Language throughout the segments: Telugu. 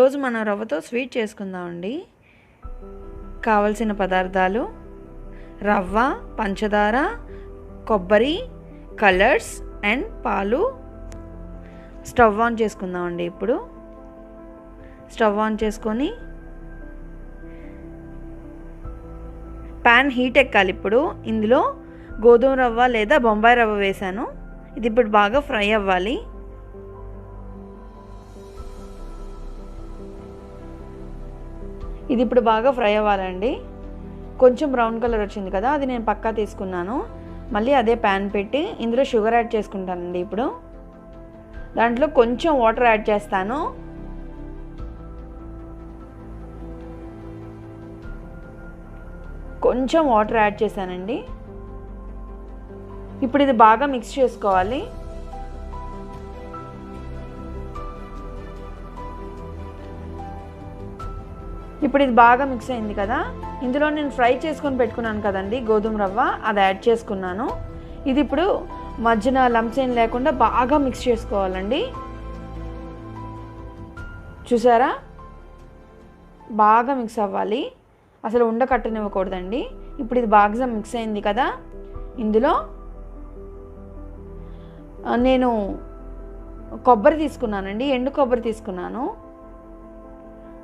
ఈరోజు మనం రవ్వతో స్వీట్ చేసుకుందామండి. కావలసిన పదార్థాలు: రవ్వ, పంచదార, కొబ్బరి, కలర్స్ అండ్ పాలు. స్టవ్ ఆన్ చేసుకుందామండి. ఇప్పుడు స్టవ్ ఆన్ చేసుకొని ప్యాన్ హీట్ ఎక్కాలి. ఇప్పుడు ఇందులో గోధుమ రవ్వ లేదా బొంబాయి రవ్వ వేసాను. ఇది ఇప్పుడు బాగా ఫ్రై అవ్వాలి. ఇది ఇప్పుడు బాగా ఫ్రై అవ్వాలండి. కొంచెం బ్రౌన్ కలర్ వచ్చింది కదా, అది నేను పక్కా తీసుకున్నాను. మళ్ళీ అదే ప్యాన్ పెట్టి ఇందులో షుగర్ యాడ్ చేసుకుంటానండి. ఇప్పుడు దాంట్లో కొంచెం వాటర్ యాడ్ చేస్తాను. కొంచెం వాటర్ యాడ్ చేశానండి. ఇప్పుడు ఇది బాగా మిక్స్ చేసుకోవాలి. ఇప్పుడు ఇది బాగా మిక్స్ అయింది కదా, ఇందులో నేను ఫ్రై చేసుకొని పెట్టుకున్నాను కదండి గోధుమ రవ్వ, అది యాడ్ చేసుకున్నాను. ఇది ఇప్పుడు మధ్యన లంప్స్ ఏం లేకుండా బాగా మిక్స్ చేసుకోవాలండి. చూసారా, బాగా మిక్స్ అవ్వాలి, అసలు ఉండకట్టనివ్వకూడదండి. ఇప్పుడు ఇది బాగా మిక్స్ అయింది కదా, ఇందులో నేను కొబ్బరి తీసుకున్నానండి, ఎండు కొబ్బరి తీసుకున్నాను.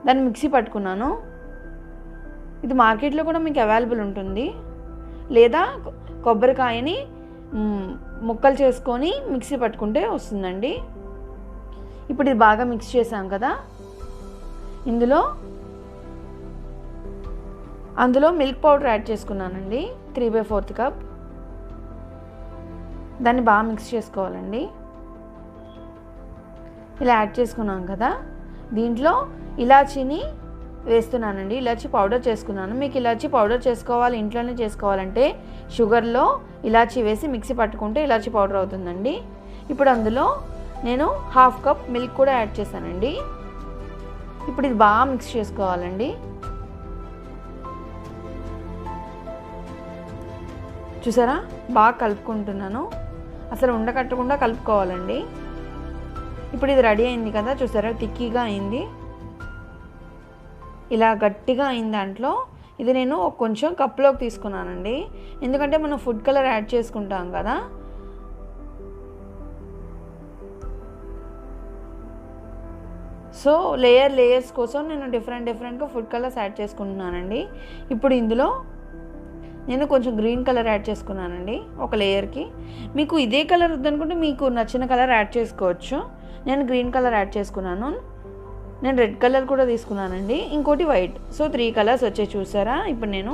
దాన్ని మిక్సీ పట్టుకున్నాను. ఇది మార్కెట్లో కూడా మీకు అవైలబుల్ ఉంటుంది, లేదా కొబ్బరికాయని ముక్కలు చేసుకొని మిక్సీ పట్టుకుంటే వస్తుందండి. ఇప్పుడు ఇది బాగా మిక్స్ చేసాం కదా, అందులో మిల్క్ పౌడర్ యాడ్ చేసుకున్నానండి, 3/4 కప్. దాన్ని బాగా మిక్స్ చేసుకోవాలండి. ఇలా యాడ్ చేసుకున్నాం కదా, దీంట్లో ఇలాచీని వేస్తున్నానండి. ఇలాచీ పౌడర్ చేసుకున్నాను. మీకు ఇలాచీ పౌడర్ చేసుకోవాలి, ఇంట్లోనే చేసుకోవాలంటే షుగర్లో ఇలాచీ వేసి మిక్సీ పట్టుకుంటే ఇలాచీ పౌడర్ అవుతుందండి. ఇప్పుడు అందులో నేను 1/2 కప్ మిల్క్ కూడా యాడ్ చేశానండి. ఇప్పుడు ఇది బాగా మిక్స్ చేసుకోవాలండి. చూసారా, బాగా కలుపుకుంటున్నాను, అసలు ఉండకట్టకుండా కలుపుకోవాలండి. ఇప్పుడు ఇది రెడీ అయింది కదా, చూసారా థిక్కీగా అయింది, ఇలా గట్టిగా అయింది. దాంట్లో ఇది నేను కొంచెం కప్లోకి తీసుకున్నానండి, ఎందుకంటే మనం ఫుడ్ కలర్ యాడ్ చేసుకుంటాం కదా. సో లేయర్స్ కోసం నేను డిఫరెంట్గా ఫుడ్ కలర్స్ యాడ్ చేసుకుంటున్నానండి. ఇప్పుడు ఇందులో నేను కొంచెం గ్రీన్ కలర్ యాడ్ చేసుకున్నానండి ఒక లేయర్కి. మీకు ఇదే కలర్ వద్దనుకుంటే మీకు నచ్చిన కలర్ యాడ్ చేసుకోవచ్చు. నేను గ్రీన్ కలర్ యాడ్ చేసుకున్నాను. నేను రెడ్ కలర్ కూడా తీసుకున్నానండి, ఇంకోటి వైట్. సో 3 కలర్స్ వచ్చాయి. చూసారా, ఇప్పుడు నేను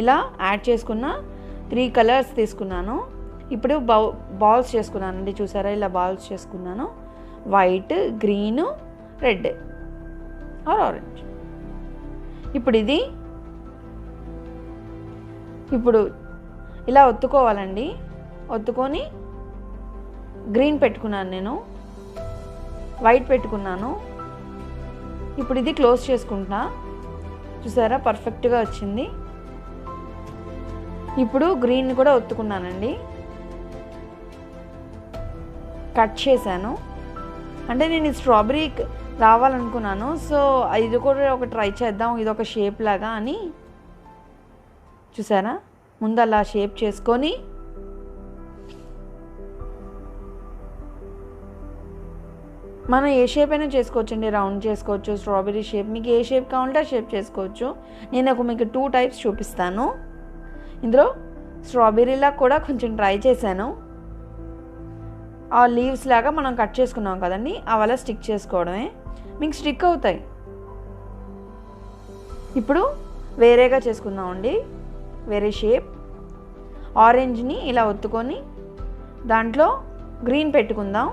ఇలా యాడ్ చేసుకున్న 3 కలర్స్ తీసుకున్నాను. ఇప్పుడు బాల్స్ చేసుకున్నానండి. చూసారా, ఇలా బాల్స్ చేసుకున్నాను, white, green, red or orange. ఇప్పుడు ఇలా ఒత్తుకోవాలండి. ఒత్తుకొని గ్రీన్ పెట్టుకున్నాను, నేను వైట్ పెట్టుకున్నాను. ఇప్పుడు ఇది క్లోజ్ చేసుకుంటున్నా. చూసారా, పర్ఫెక్ట్గా వచ్చింది. ఇప్పుడు గ్రీన్ కూడా ఒత్తుకున్నానండి, కట్ చేశాను. అంటే నేను స్ట్రాబెర్రీ రావాలనుకున్నాను, సో ఇది కూడా ఒక ట్రై చేద్దాం, ఇది ఒక షేప్ లాగా అని. చూసారా, ముందు అలా షేప్ చేసుకొని మనం ఏ షేప్ అయినా చేసుకోవచ్చండి. రౌండ్ చేసుకోవచ్చు, స్ట్రాబెర్రీ షేప్, మీకు ఏ షేప్ కావాలంటే ఆ షేప్ చేసుకోవచ్చు. నేను మీకు 2 టైప్స్ చూపిస్తాను. ఇందులో స్ట్రాబెర్రీలా కూడా కొంచెం ట్రై చేశాను. ఆ లీవ్స్ లాగా మనం కట్ చేసుకున్నాం కదండి, అలా స్టిక్ చేసుకోవడమే, మీకు స్టిక్ అవుతాయి. ఇప్పుడు వేరేగా చేసుకుందామండి, వేరే షేప్. ఆరెంజ్ని ఇలా ఒత్తుకొని దాంట్లో గ్రీన్ పెట్టుకుందాం.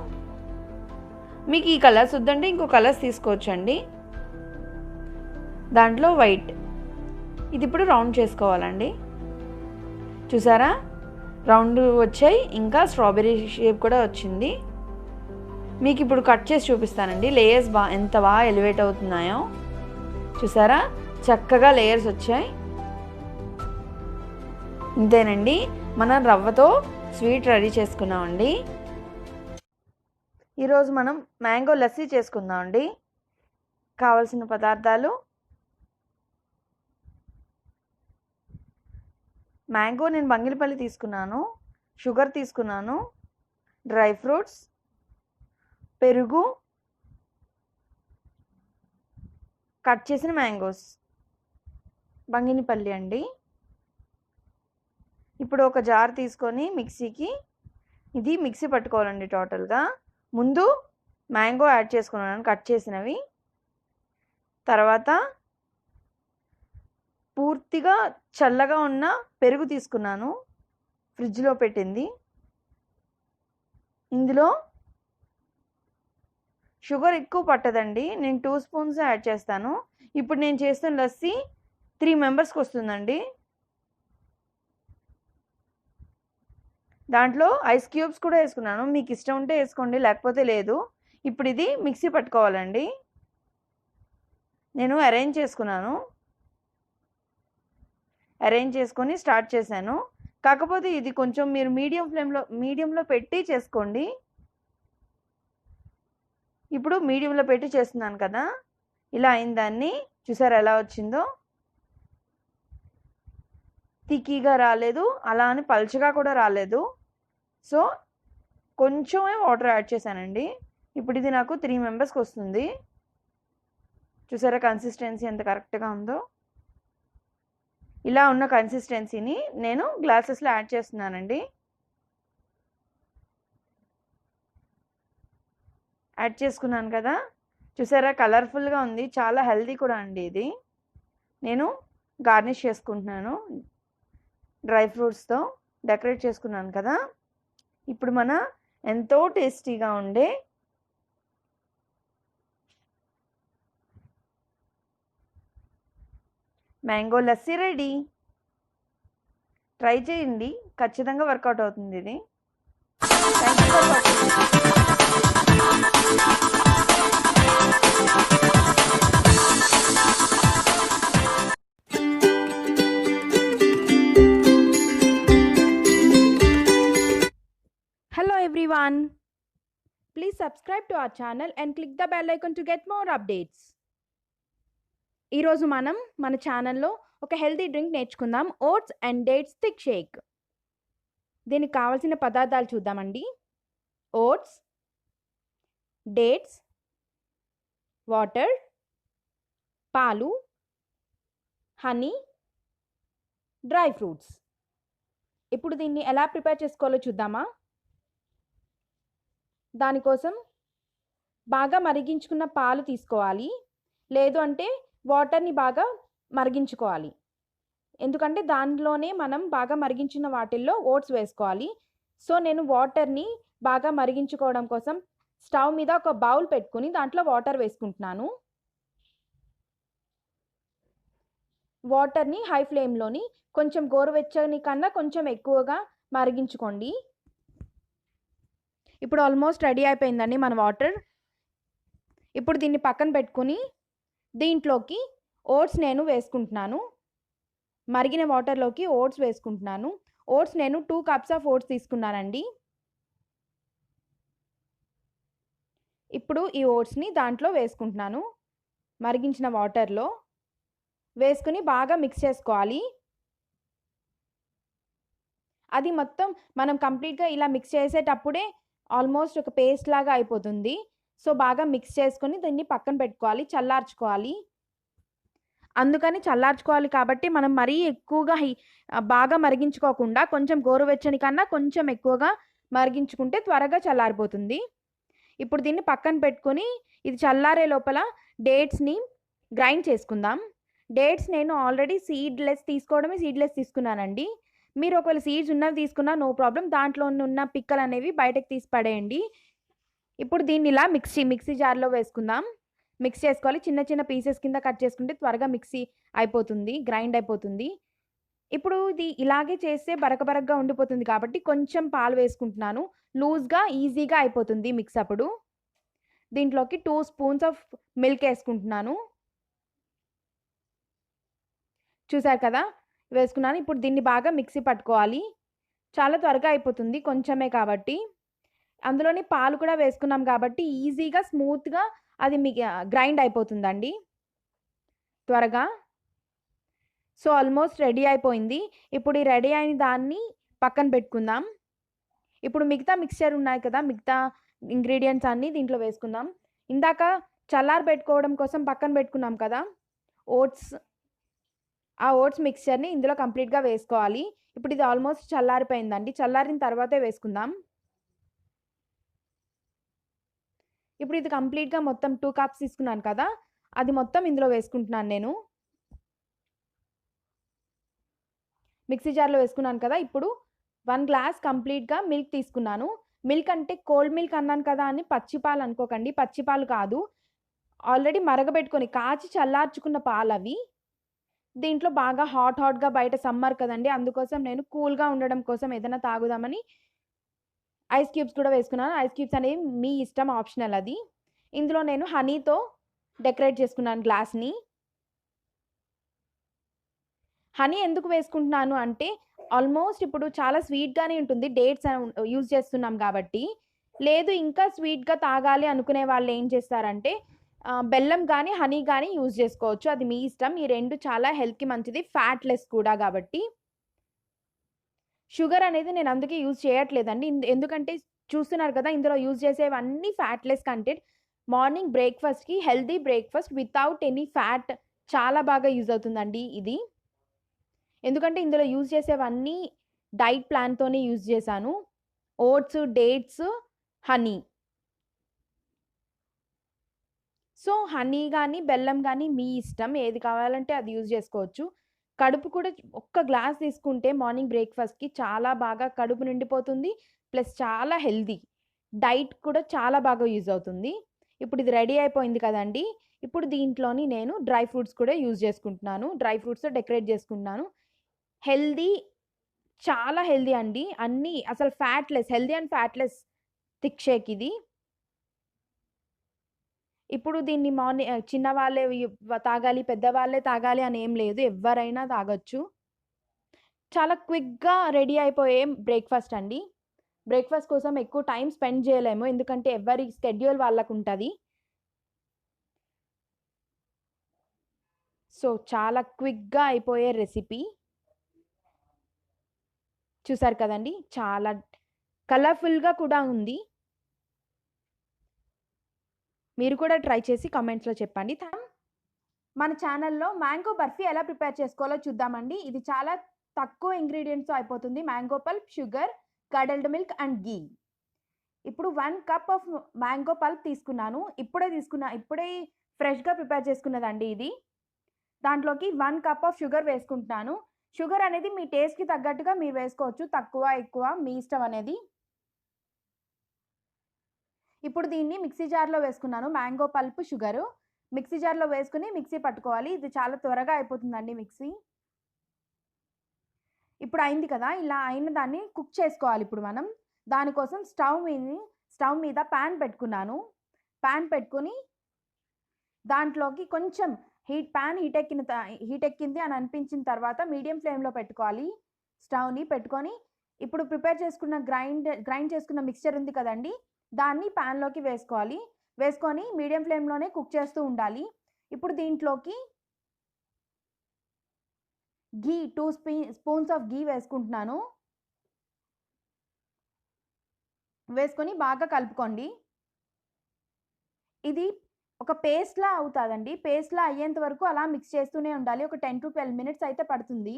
మీకు ఈ కలర్స్ వద్దంటే ఇంకో కలర్స్ తీసుకోవచ్చండి. దాంట్లో వైట్. ఇది ఇప్పుడు రౌండ్ చేసుకోవాలండి. చూసారా, రౌండ్ వచ్చాయి, ఇంకా స్ట్రాబెర్రీ షేప్ కూడా వచ్చింది. మీకు ఇప్పుడు కట్ చేసి చూపిస్తానండి, లేయర్స్ ఎంత బాగా ఎలివేట్ అవుతున్నాయో. చూసారా, చక్కగా లేయర్స్ వచ్చాయి. ఇంతేనండి, మనం రవ్వతో స్వీట్ రెడీ చేసుకున్నామండి. ఈరోజు మనం మ్యాంగో లస్సీ చేసుకుందామండి. కావలసిన పదార్థాలు: మ్యాంగో నేను బంగినపల్లి తీసుకున్నాను, షుగర్ తీసుకున్నాను, డ్రై ఫ్రూట్స్, పెరుగు, కట్ చేసిన మ్యాంగోస్, బంగినపల్లి అండి. ఇప్పుడు ఒక జార్ తీసుకొని మిక్సీకి ఇది మిక్సీ పట్టుకోవాలండి. టోటల్గా ముందు మ్యాంగో యాడ్ చేసుకున్నాను కట్ చేసినవి. తర్వాత పూర్తిగా చల్లగా ఉన్న పెరుగు తీసుకున్నాను, ఫ్రిడ్జ్లో పెట్టింది. ఇందులో షుగర్ ఎక్కువ పట్టదండి, నేను 2 స్పూన్స్ యాడ్ చేస్తాను. ఇప్పుడు నేను చేస్తున్న లస్సీ 3 మెంబర్స్కి వస్తుందండి. దాంట్లో ఐస్ క్యూబ్స్ కూడా వేసుకున్నాను, మీకు ఇష్టం ఉంటే వేసుకోండి, లేకపోతే లేదు. ఇప్పుడు ఇది మిక్సీ పట్టుకోవాలండి. నేను అరేంజ్ చేసుకొని స్టార్ట్ చేశాను. కాకపోతే ఇది కొంచెం మీరు మీడియంలో పెట్టి చేసుకోండి. ఇప్పుడు మీడియంలో పెట్టి చేస్తున్నాను కదా, ఇలా అయిన దాన్ని చూసారా ఎలా వచ్చిందో. తిక్కీగా రాలేదు, అలా అని పల్చగా కూడా రాలేదు. సో కొంచెమే వాటర్ యాడ్ చేశానండి. ఇప్పుడు ఇది నాకు 3 మెంబర్స్కి వస్తుంది. చూసారా కన్సిస్టెన్సీ ఎంత కరెక్ట్గా ఉందో. ఇలా ఉన్న కన్సిస్టెన్సీని నేను గ్లాసెస్లో యాడ్ చేస్తున్నానండి. యాడ్ చేసుకున్నాను కదా, చూసారా కలర్ఫుల్గా ఉంది, చాలా హెల్తీ కూడా అండి ఇది. నేను గార్నిష్ చేసుకుంటున్నాను, డ్రై ఫ్రూట్స్తో డెకరేట్ చేసుకున్నాను కదా. ఇప్పుడు మన ఎంతో టేస్టీగా ఉండే మ్యాంగో లస్సీ రెడీ. ట్రై చేయండి, ఖచ్చితంగా వర్కౌట్ అవుతుంది ఇది. Thank you for watching. Hello everyone. Please subscribe to our channel and click the bell icon to get more updates. ఈరోజు మనం మన ఛానల్లో ఒక హెల్తీ డ్రింక్ నేర్చుకుందాం, oats and dates thick shake. దీనికి కావాల్సిన పదార్థాలు చూద్దామండి. ఓట్స్, డేట్స్, వాటర్, పాలు, హనీ, డ్రై ఫ్రూట్స్. ఇప్పుడు దీన్ని ఎలా ప్రిపేర్ చేసుకోవాలో చూద్దామా. దానికోసం బాగా మరిగించుకున్న పాలు తీసుకోవాలి, లేదు అంటే వాటర్ని బాగా మరిగించుకోవాలి. ఎందుకంటే దానిలోనే మనం బాగా మరిగించిన వాటిల్లో ఓట్స్ వేసుకోవాలి. సో నేను వాటర్ని బాగా మరిగించుకోవడం కోసం స్టవ్ మీద ఒక బౌల్ పెట్టుకుని దాంట్లో వాటర్ వేసుకుంటున్నాను. వాటర్ని హై ఫ్లేమ్లోని కొంచెం గోరువెచ్చని కన్నా కొంచెం ఎక్కువగా మరిగించుకోండి. ఇప్పుడు ఆల్మోస్ట్ రెడీ అయిపోయిందండి మన వాటర్. ఇప్పుడు దీన్ని పక్కన పెట్టుకుని దీంట్లోకి ఓట్స్ నేను వేసుకుంటున్నాను. మరిగిన వాటర్లోకి ఓట్స్ వేసుకుంటున్నాను. ఓట్స్ నేను 2 కప్స్ ఆఫ్ ఓట్స్ తీసుకున్నానండి. ఇప్పుడు ఈ ఓట్స్ని దాంట్లో వేసుకుంటున్నాను. మరిగించిన వాటర్లో వేసుకుని బాగా మిక్స్ చేసుకోవాలి. అది మొత్తం మనం కంప్లీట్గా ఇలా మిక్స్ చేసేటప్పుడే ఆల్మోస్ట్ ఒక పేస్ట్ లాగా అయిపోతుంది. సో బాగా మిక్స్ చేసుకొని దీన్ని పక్కన పెట్టుకోవాలి, చల్లార్చుకోవాలి. అందుకని చల్లార్చుకోవాలి కాబట్టి మనం మరీ ఎక్కువగా బాగా మరిగించుకోకుండా కొంచెం గోరువెచ్చని కన్నా కొంచెం ఎక్కువగా మరిగించుకుంటే త్వరగా చల్లారిపోతుంది. ఇప్పుడు దీన్ని పక్కన పెట్టుకొని ఇది చల్లారే లోపల డేట్స్ని గ్రైండ్ చేసుకుందాం. డేట్స్ నేను ఆల్రెడీ సీడ్లెస్ తీసుకున్నానండి. మీరు ఒకవేళ సీడ్స్ ఉన్నవి తీసుకున్నా నో ప్రాబ్లం, దాంట్లో ఉన్న పిక్కలు అనేవి బయటకు తీసి పడేయండి. ఇప్పుడు దీన్ని ఇలా మిక్సీ జార్లో వేసుకుందాం. మిక్స్ చేసుకోవాలి. చిన్న చిన్న పీసెస్ కింద కట్ చేసుకుంటే త్వరగా మిక్సీ అయిపోతుంది, గ్రైండ్ అయిపోతుంది. ఇప్పుడు ఇది ఇలాగే చేస్తే బరకబరకగా ఉండిపోతుంది కాబట్టి కొంచెం పాలు వేసుకుంటున్నాను. లూజ్గా ఈజీగా అయిపోతుంది మిక్స్. అప్పుడు దీంట్లోకి 2 స్పూన్స్ ఆఫ్ మిల్క్ వేసుకుంటున్నాను. చూసారు కదా వేసుకున్నాను. ఇప్పుడు దీన్ని బాగా మిక్సీ పట్టుకోవాలి. చాలా త్వరగా అయిపోతుంది, కొంచెమే కాబట్టి. అందులోని పాలు కూడా వేసుకున్నాం కాబట్టి ఈజీగా స్మూత్గా అది మీకు గ్రైండ్ అయిపోతుందండి త్వరగా. సో ఆల్మోస్ట్ రెడీ అయిపోయింది. ఇప్పుడు ఈ రెడీ అయిన దాన్ని పక్కన పెట్టుకుందాం. ఇప్పుడు మిగతా మిక్స్చర్ ఉన్నాయి కదా, మిగతా ఇంగ్రీడియంట్స్ అన్నీ దీంట్లో వేసుకుందాం. ఇందాక చల్లారబెట్టుకోవడం కోసం పక్కన పెట్టుకున్నాం కదా ఓట్స్, ఆ ఓట్స్ మిక్స్చర్ని ఇందులో కంప్లీట్గా వేసుకోవాలి. ఇప్పుడు ఇది ఆల్మోస్ట్ చల్లారిపోయిందండి. చల్లారిన తర్వాతే వేసుకుందాం. ఇప్పుడు ఇది కంప్లీట్గా మొత్తం 2 కప్స్ తీసుకున్నాను కదా, అది మొత్తం ఇందులో వేసుకుంటున్నాను నేను. మిక్సీ జార్లో వేసుకున్నాను కదా. ఇప్పుడు 1 గ్లాస్ కంప్లీట్గా మిల్క్ తీసుకున్నాను. మిల్క్ అంటే కోల్డ్ మిల్క్ అన్నాను కదా అని పచ్చిపాలు అనుకోకండి, పచ్చిపాలు కాదు, ఆల్రెడీ మరగబెట్టుకొని కాచి చల్లార్చుకున్న పాలు అవి. దీంట్లో బాగా హాట్గా బయట సమ్మర్ కదండి, అందుకోసం నేను కూల్గా ఉండడం కోసం ఏదైనా తాగుదామని ఐస్ క్యూబ్స్ కూడా వేసుకున్నాను. ఐస్ క్యూబ్స్ అనేవి మీ ఇష్టం, ఆప్షనల్ అది. ఇందులో నేను హనీతో డెకరేట్ చేసుకున్నాను గ్లాస్ని. హనీ ఎందుకు వేసుకుంటున్నాను అంటే ఆల్మోస్ట్ ఇప్పుడు చాలా స్వీట్గానే ఉంటుంది, డేట్స్ యూజ్ చేస్తున్నాం కాబట్టి. లేదు ఇంకా స్వీట్గా తాగాలి అనుకునే వాళ్ళు ఏం చేస్తారంటే బెల్లం కానీ హనీ కానీ యూజ్ చేసుకోవచ్చు, అది మీ ఇష్టం. ఈ రెండు చాలా హెల్త్కి మంచిది, ఫ్యాట్ లెస్ కూడా కాబట్టి. షుగర్ అనేది నేను అందుకే యూజ్ చేయట్లేదండి, ఎందుకంటే చూస్తున్నారు కదా ఇందులో యూజ్ చేసేవన్నీ ఫ్యాట్ లెస్ కంటెంట్. మార్నింగ్ బ్రేక్ఫాస్ట్కి healthy breakfast without any fat చాలా బాగా యూజ్ అవుతుందండి ఇది. ఎందుకంటే ఇందులో యూజ్ చేసేవన్నీ డైట్ ప్లాన్తోనే యూజ్ చేశాను. Oats, dates, honey. So honey కానీ బెల్లం కానీ మీ ఇష్టం, ఏది కావాలంటే అది యూజ్ చేసుకోవచ్చు. కడుపు కూడా ఒక్క గ్లాస్ తీసుకుంటే మార్నింగ్ బ్రేక్ఫాస్ట్కి చాలా బాగా కడుపు నిండిపోతుంది, ప్లస్ చాలా హెల్దీ, డైట్ కూడా చాలా బాగా యూజ్ అవుతుంది. ఇప్పుడు ఇది రెడీ అయిపోయింది కదండి. ఇప్పుడు దీంట్లోని నేను డ్రై ఫ్రూట్స్ కూడా యూజ్ చేసుకుంటున్నాను, డ్రై ఫ్రూట్స్తో డెకరేట్ చేసుకుంటున్నాను. హెల్దీ, చాలా హెల్దీ అండి, అన్నీ అసలు fatless, healthy and fatless thick shake ఇది. ఇప్పుడు దీన్ని చిన్నవాళ్ళే తాగాలి, పెద్దవాళ్ళే తాగాలి అని ఏం లేదు, ఎవరైనా తాగొచ్చు. చాలా క్విక్గా రెడీ అయిపోయే బ్రేక్ఫాస్ట్ అండి. బ్రేక్ఫాస్ట్ కోసం ఎక్కువ టైం స్పెండ్ చేయలేము, ఎందుకంటే ఎవరి స్కెడ్యూల్ వాళ్ళకు ఉంటుంది. సో చాలా క్విక్గా అయిపోయే రెసిపీ. చూసారు కదండి, చాలా కలర్ఫుల్గా కూడా ఉంది. మీరు కూడా ట్రై చేసి కామెంట్స్లో చెప్పండి. మన ఛానల్లో మ్యాంగో బర్ఫీ ఎలా ప్రిపేర్ చేసుకోవాలో చూద్దామండి. ఇది చాలా తక్కువ ఇంగ్రీడియంట్స్తో అయిపోతుంది. Mango pulp, sugar, curdled milk and ghee. ఇప్పుడు 1 కప్ ఆఫ్ మ్యాంగో పల్ప్ తీసుకున్నాను, ఇప్పుడే ఫ్రెష్గా ప్రిపేర్ చేసుకున్నదండి ఇది. దాంట్లోకి 1 కప్ ఆఫ్ షుగర్ వేసుకుంటున్నాను. షుగర్ అనేది మీ టేస్ట్కి తగ్గట్టుగా మీరు వేసుకోవచ్చు, తక్కువ ఎక్కువ మీ ఇష్టం అనేది. ఇప్పుడు దీన్ని మిక్సీ జార్లో వేసుకున్నాను. మ్యాంగో పల్ప్, షుగరు మిక్సీ జార్లో వేసుకుని మిక్సీ పట్టుకోవాలి. ఇది చాలా త్వరగా అయిపోతుందండి మిక్సీ. ఇప్పుడు అయింది కదా, ఇలా అయిన దాన్ని కుక్ చేసుకోవాలి ఇప్పుడు మనం. దానికోసం స్టవ్ మీద ప్యాన్ పెట్టుకున్నాను. ప్యాన్ పెట్టుకొని దాంట్లోకి కొంచెం ప్యాన్ హీట్ ఎక్కింది అని అనిపించిన తర్వాత మీడియం ఫ్లేమ్లో పెట్టుకోవాలి. స్టవ్ని పెట్టుకొని ఇప్పుడు ప్రిపేర్ చేసుకున్న గ్రైండ్ చేసుకున్న మిక్స్చర్ ఉంది కదండి, దాన్ని ప్యాన్లోకి వేసుకోవాలి. వేసుకొని మీడియం ఫ్లేమ్లోనే కుక్ చేస్తూ ఉండాలి. ఇప్పుడు దీంట్లోకి ఘీ 2 స్పూన్స్ ఆఫ్ ఘీ వేసుకుంటున్నాను. వేసుకొని బాగా కలుపుకోండి. ఇది ఒక పేస్ట్లా అవుతుందండి. పేస్ట్లా అయ్యేంత వరకు అలా మిక్స్ చేస్తూనే ఉండాలి. ఒక 10 to 12 మినిట్స్ అయితే పడుతుంది.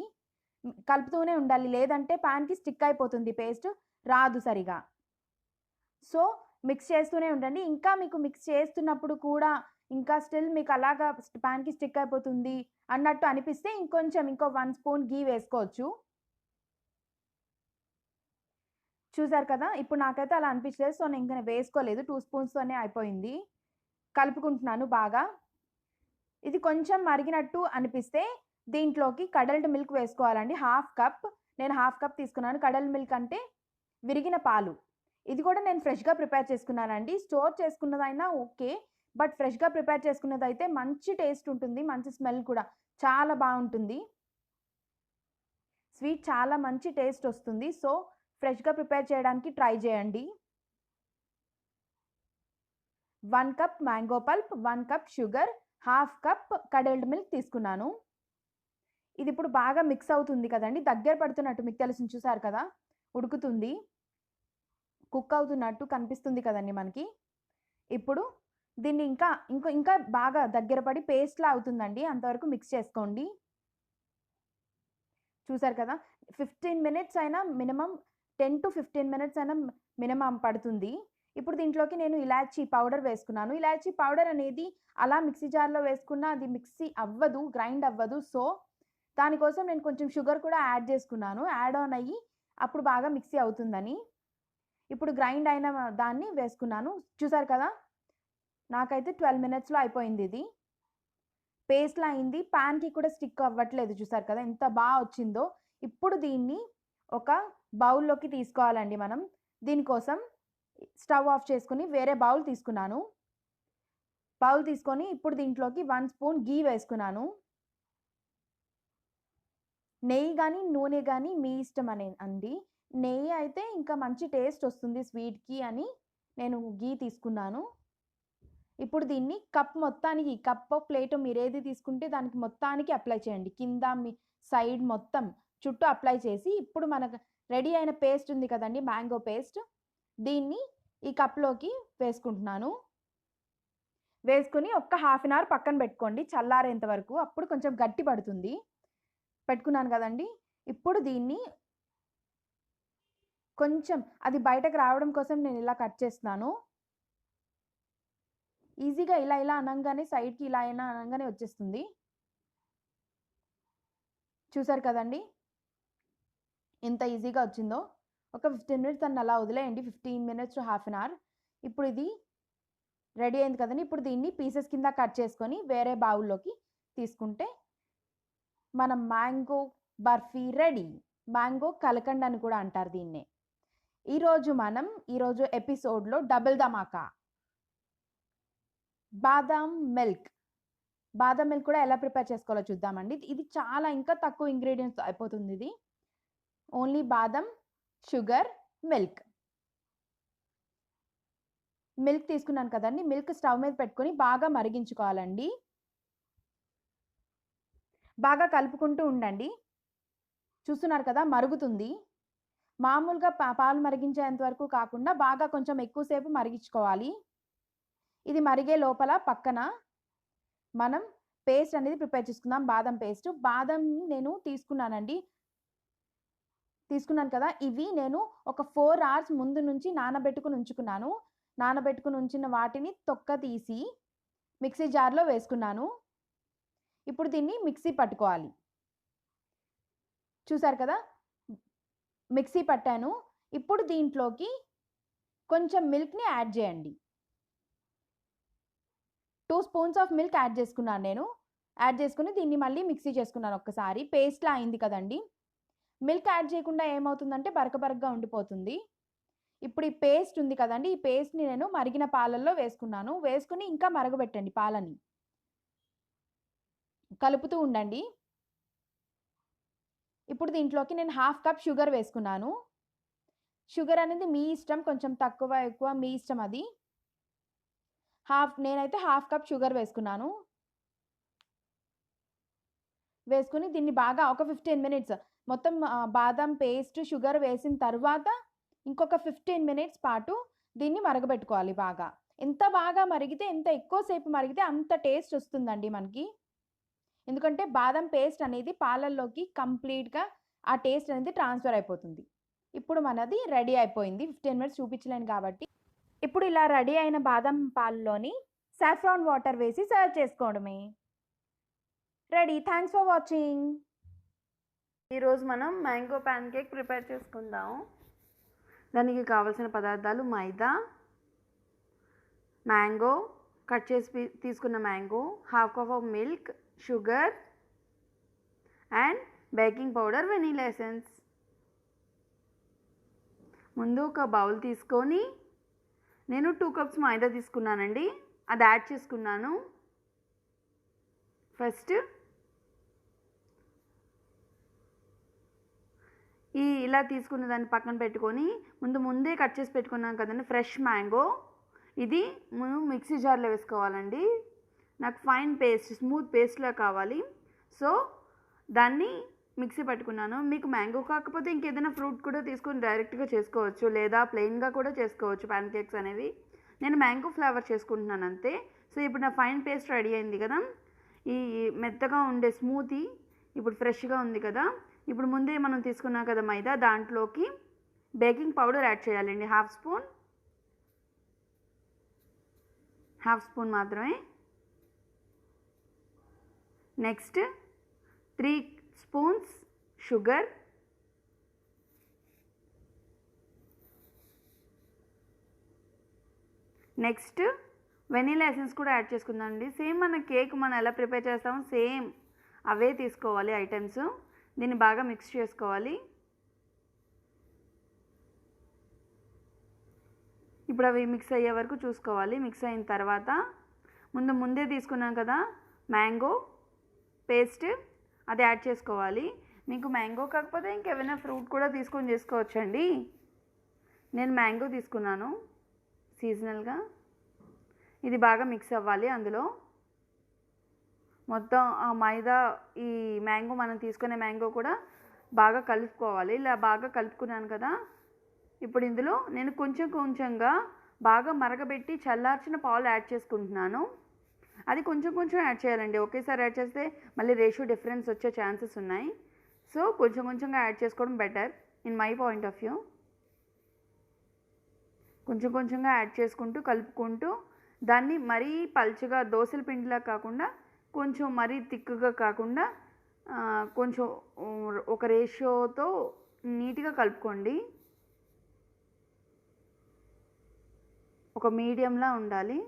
కలుపుతూనే ఉండాలి, లేదంటే ప్యాన్కి స్టిక్ అయిపోతుంది, పేస్ట్ రాదు సరిగా. సో మిక్స్ చేస్తూనే ఉండండి. ఇంకా మీకు మిక్స్ చేస్తున్నప్పుడు కూడా ఇంకా స్టిల్ మీకు అలాగా ప్యాన్కి స్టిక్ అయిపోతుంది అన్నట్టు అనిపిస్తే ఇంకో 1 స్పూన్ ఘీ వేసుకోవచ్చు. చూసారు కదా, ఇప్పుడు నాకైతే అలా అనిపించలేదు, సో నేను ఇంకా వేసుకోలేదు, 2 స్పూన్స్తోనే అయిపోయింది. కలుపుకుంటున్నాను బాగా. ఇది కొంచెం మరిగినట్టు అనిపిస్తే దీంట్లోకి కడల్డ్ మిల్క్ వేసుకోవాలండి. 1/2 కప్, నేను 1/2 కప్ తీసుకున్నాను. కడల్డ్ మిల్క్ అంటే విరిగిన పాలు. ఇది కూడా నేను ఫ్రెష్గా ప్రిపేర్ చేసుకున్నానండి. స్టోర్ చేసుకున్నదైనా ఓకే, బట్ ఫ్రెష్గా ప్రిపేర్ చేసుకున్నదైతే మంచి టేస్ట్ ఉంటుంది, మంచి స్మెల్ కూడా చాలా బాగుంటుంది. స్వీట్ చాలా మంచి టేస్ట్ వస్తుంది. సో ఫ్రెష్గా ప్రిపేర్ చేయడానికి ట్రై చేయండి. 1 cup mango pulp, 1 cup sugar, half cup curdled milk తీసుకున్నాను. ఇది ఇప్పుడు బాగా మిక్స్ అవుతుంది కదండి, దగ్గర పడుతున్నట్టు మీకు తెలిసింది, చూసారు కదా, ఉడుకుతుంది, కుక్ అవుతున్నట్టు కనిపిస్తుంది కదండి మనకి. ఇప్పుడు దీన్ని ఇంకా బాగా దగ్గర పడి పేస్ట్లా అవుతుందండి, అంతవరకు మిక్స్ చేసుకోండి. చూసారు కదా, 15 మినిట్స్ అయినా మినిమం, 10 to 15 మినిట్స్ అయినా మినిమం పడుతుంది. ఇప్పుడు దీంట్లోకి నేను ఇలాచీ పౌడర్ వేసుకున్నాను. ఇలాచీ పౌడర్ అనేది అలా మిక్సీ జార్లో వేసుకున్నా అది మిక్సీ అవ్వదు, గ్రైండ్ అవ్వదు. సో దానికోసం నేను కొంచెం షుగర్ కూడా యాడ్ చేసుకున్నాను, యాడ్ ఆన్ అయ్యి అప్పుడు బాగా మిక్సీ అవుతుందని. ఇప్పుడు గ్రైండ్ అయిన దాన్ని వేసుకున్నాను. చూసారు కదా, నాకైతే 12 మినిట్స్లో అయిపోయింది. ఇది పేస్ట్లా అయింది, ప్యాన్కి కూడా స్టిక్ అవ్వట్లేదు. చూసారు కదా ఎంత బాగా వచ్చిందో. ఇప్పుడు దీన్ని ఒక బౌల్లోకి తీసుకోవాలండి మనం. దీనికోసం స్టవ్ ఆఫ్ చేసుకుని వేరే బౌల్ తీసుకున్నాను. బౌల్ తీసుకొని ఇప్పుడు దీంట్లోకి 1 స్పూన్ గీ వేసుకున్నాను. నెయ్యి కానీ నూనె కానీ మీ ఇష్టం అండి. నెయ్యి అయితే ఇంకా మంచి టేస్ట్ వస్తుంది స్వీట్కి అని నేను గీ తీసుకున్నాను. ఇప్పుడు దీన్ని కప్ మొత్తానికి, కప్ ప్లేట్ మీరు ఏది తీసుకుంటే దానికి మొత్తానికి అప్లై చేయండి, కింద మీ సైడ్ మొత్తం చుట్టూ అప్లై చేసి, ఇప్పుడు మనకు రెడీ అయిన పేస్ట్ ఉంది కదండి, మ్యాంగో పేస్ట్, దీన్ని ఈ కప్లోకి వేసుకుంటున్నాను. వేసుకుని ఒక్క హాఫ్ అన్ అవర్ పక్కన పెట్టుకోండి, చల్లారేంత వరకు, అప్పుడు కొంచెం గట్టి పడుతుంది. పెట్టుకున్నాను కదండి. ఇప్పుడు దీన్ని కొంచెం అది బయటకు రావడం కోసం నేను ఇలా కట్ చేస్తున్నాను. ఈజీగా ఇలా అనగానే సైడ్కి ఇలా అయినా అనగానే వచ్చేస్తుంది. చూసారు కదండి ఎంత ఈజీగా వచ్చిందో. ఒక 15 మినిట్స్ అన్న అలా వదిలేయండి, 15 minutes to half an hour. ఇప్పుడు ఇది రెడీ అయింది కదండి. ఇప్పుడు దీన్ని పీసెస్ కింద కట్ చేసుకొని వేరే బౌల్లోకి తీసుకుంటే మన mango barfi ready. Mango kalakand అని కూడా అంటారు దీన్నే. ఈరోజు ఎపిసోడ్లో డబుల్ ధమాకా బాదం మిల్క్ కూడా ఎలా ప్రిపేర్ చేసుకోవాలో చూద్దామండి. ఇది చాలా ఇంకా తక్కువ ఇంగ్రీడియంట్స్ అయిపోతుంది. ఇది ఓన్లీ బాదం, షుగర్, మిల్క్ తీసుకున్నాను కదండి. మిల్క్ స్టవ్ మీద పెట్టుకొని బాగా మరిగించుకోవాలండి. బాగా కలుపుకుంటూ ఉండండి. చూస్తున్నారు కదా మరుగుతుంది. మామూలుగా పాలు మరిగించేంత వరకు కాకుండా బాగా కొంచెం ఎక్కువసేపు మరిగించుకోవాలి. ఇది మరిగే లోపల పక్కన మనం పేస్ట్ అనేది ప్రిపేర్ చేసుకుందాం, బాదం పేస్ట్. బాదం నేను తీసుకున్నాను కదా, ఇవి నేను ఒక 4 hours ముందు నుంచి నానబెట్టుకుని ఉంచిన వాటిని తొక్క తీసి మిక్సీ జార్లో వేసుకున్నాను. ఇప్పుడు దీన్ని మిక్సీ పట్టుకోవాలి. చూసారు కదా మిక్సీ పట్టాను. ఇప్పుడు దీంట్లోకి కొంచెం మిల్క్ని యాడ్ చేయండి. 2 స్పూన్స్ ఆఫ్ మిల్క్ యాడ్ చేసుకున్నాను నేను. యాడ్ చేసుకుని దీన్ని మళ్ళీ మిక్సీ చేసుకున్నాను ఒక్కసారి. పేస్ట్లా అయింది కదండి. మిల్క్ యాడ్ చేయకుండా ఏమవుతుందంటే బరకగా ఉండిపోతుంది. ఇప్పుడు ఈ పేస్ట్ ఉంది కదండి, ఈ పేస్ట్ని నేను మరిగిన పాలల్లో వేసుకున్నాను. వేసుకుని ఇంకా మరగబెట్టండి, పాలని కలుపుతూ ఉండండి. ఇప్పుడు దీంట్లోకి నేను హాఫ్ కప్ షుగర్ వేసుకున్నాను. షుగర్ అనేది మీ ఇష్టం, కొంచెం తక్కువ ఎక్కువ మీ ఇష్టం అది. నేనైతే హాఫ్ కప్ షుగర్ వేసుకున్నాను. వేసుకుని దీన్ని బాగా ఒక 15 మినిట్స్ మొత్తం బాదం పేస్ట్, షుగర్ వేసిన తర్వాత ఇంకొక 15 మినిట్స్ పాటు దీన్ని మరగబెట్టుకోవాలి బాగా. ఎంత బాగా మరిగితే, ఎంత ఎక్కువసేపు మరిగితే అంత టేస్ట్ వస్తుందండి మనకి. ఎందుకంటే బాదం పేస్ట్ అనేది పాలల్లోకి కంప్లీట్గా ఆ టేస్ట్ అనేది ట్రాన్స్ఫర్ అయిపోతుంది. ఇప్పుడు మనది రెడీ అయిపోయింది. 15 మినిట్స్ చూపించలేను కాబట్టి. ఇప్పుడు ఇలా రెడీ అయిన బాదం పాలలోని సాఫ్రాన్ వాటర్ వేసి సర్వ్ చేసుకోవడమే. రెడీ. Thanks for watching. ఈరోజు మనం మ్యాంగో ప్యాన్ కేక్ ప్రిపేర్ చేసుకుందాం. దానికి కావాల్సిన పదార్థాలు మైదా, మ్యాంగో, కట్ చేసి తీసుకున్న mango, half cup of milk, sugar and baking powder, vanilla essence. ముందు ఒక బౌల్ తీసుకొని నేను 2 cups మైదా తీసుకున్నానండి, అది యాడ్ చేసుకున్నాను. ఫస్ట్ ఇలా తీసుకున్న దాన్ని పక్కన పెట్టుకొని ముందే కట్ చేసి పెట్టుకున్నాను కదండి ఫ్రెష్ మ్యాంగో, ఇది మనం మిక్సీ జార్లో వేసుకోవాలండి. నాకు ఫైన్ పేస్ట్, స్మూత్ పేస్ట్లా కావాలి. సో దాన్ని మిక్సీ పట్టుకున్నాను. మీకు మ్యాంగో కాకపోతే ఇంకేదైనా ఫ్రూట్ కూడా తీసుకొని డైరెక్ట్గా చేసుకోవచ్చు, లేదా ప్లెయిన్గా కూడా చేసుకోవచ్చు ప్యాన్ కేక్స్ అనేవి. నేను మ్యాంగో ఫ్లేవర్ చేసుకుంటున్నాను అంతే. సో ఇప్పుడు నా ఫైన్ పేస్ట్ రెడీ అయింది కదా. ఈ మెత్తగా ఉండే స్మూతీ ఇప్పుడు ఫ్రెష్గా ఉంది కదా. ఇప్పుడు ముందే మనం తీసుకున్నాం కదా మైదా, దాంట్లోకి బేకింగ్ పౌడర్ యాడ్ చేయాలండి. హాఫ్ స్పూన్ మాత్రమే. Next 3 spoons sugar, next vanilla essence కూడా యాడ్ చేసుకుందామండి. సేమ్ మన కేక్ మనం ఎలా ప్రిపేర్ చేస్తామో సేమ్ అవే తీసుకోవాలి ఐటమ్స్. దీన్ని బాగా మిక్స్ చేసుకోవాలి. ఇప్పుడు అవి మిక్స్ అయ్యే వరకు చూసుకోవాలి. మిక్స్ అయిన తర్వాత ముందే తీసుకున్నాం కదా మ్యాంగో పేస్ట్, అది యాడ్ చేసుకోవాలి. మీకు మ్యాంగో కాకపోతే ఇంకేమైనా ఫ్రూట్ కూడా తీసుకొని చేసుకోవచ్చండి. నేను మ్యాంగో తీసుకున్నాను సీజనల్గా. ఇది బాగా మిక్స్ అవ్వాలి. అందులో మొత్తం ఆ మైదా, ఈ మ్యాంగో, మనం తీసుకునే మ్యాంగో కూడా బాగా కలుపుకోవాలి. ఇలా బాగా కలుపుకున్నాను కదా. ఇప్పుడు ఇందులో నేను కొంచెంగా బాగా మరగబెట్టి చల్లార్చిన పాలు యాడ్ చేసుకుంటున్నాను. అది కొంచెం యాడ్ చేయాలండి. ఒకేసారి యాడ్ చేస్తే మళ్ళీ రేషియో డిఫరెన్స్ వచ్చే ఛాన్సెస్ ఉన్నాయి. సో కొంచెంగా యాడ్ చేసుకోవడం better in my point of view. కొంచెంగా యాడ్ చేసుకుంటూ కలుపుకుంటూ దాన్ని మరీ పల్చగా దోసల పిండిలా కాకుండా, కొంచెం మరీ థిక్గా కాకుండా, కొంచెం ఒక రేషియోతో నీట్గా కలుపుకోండి. ఒక మీడియంలా ఉండాలి.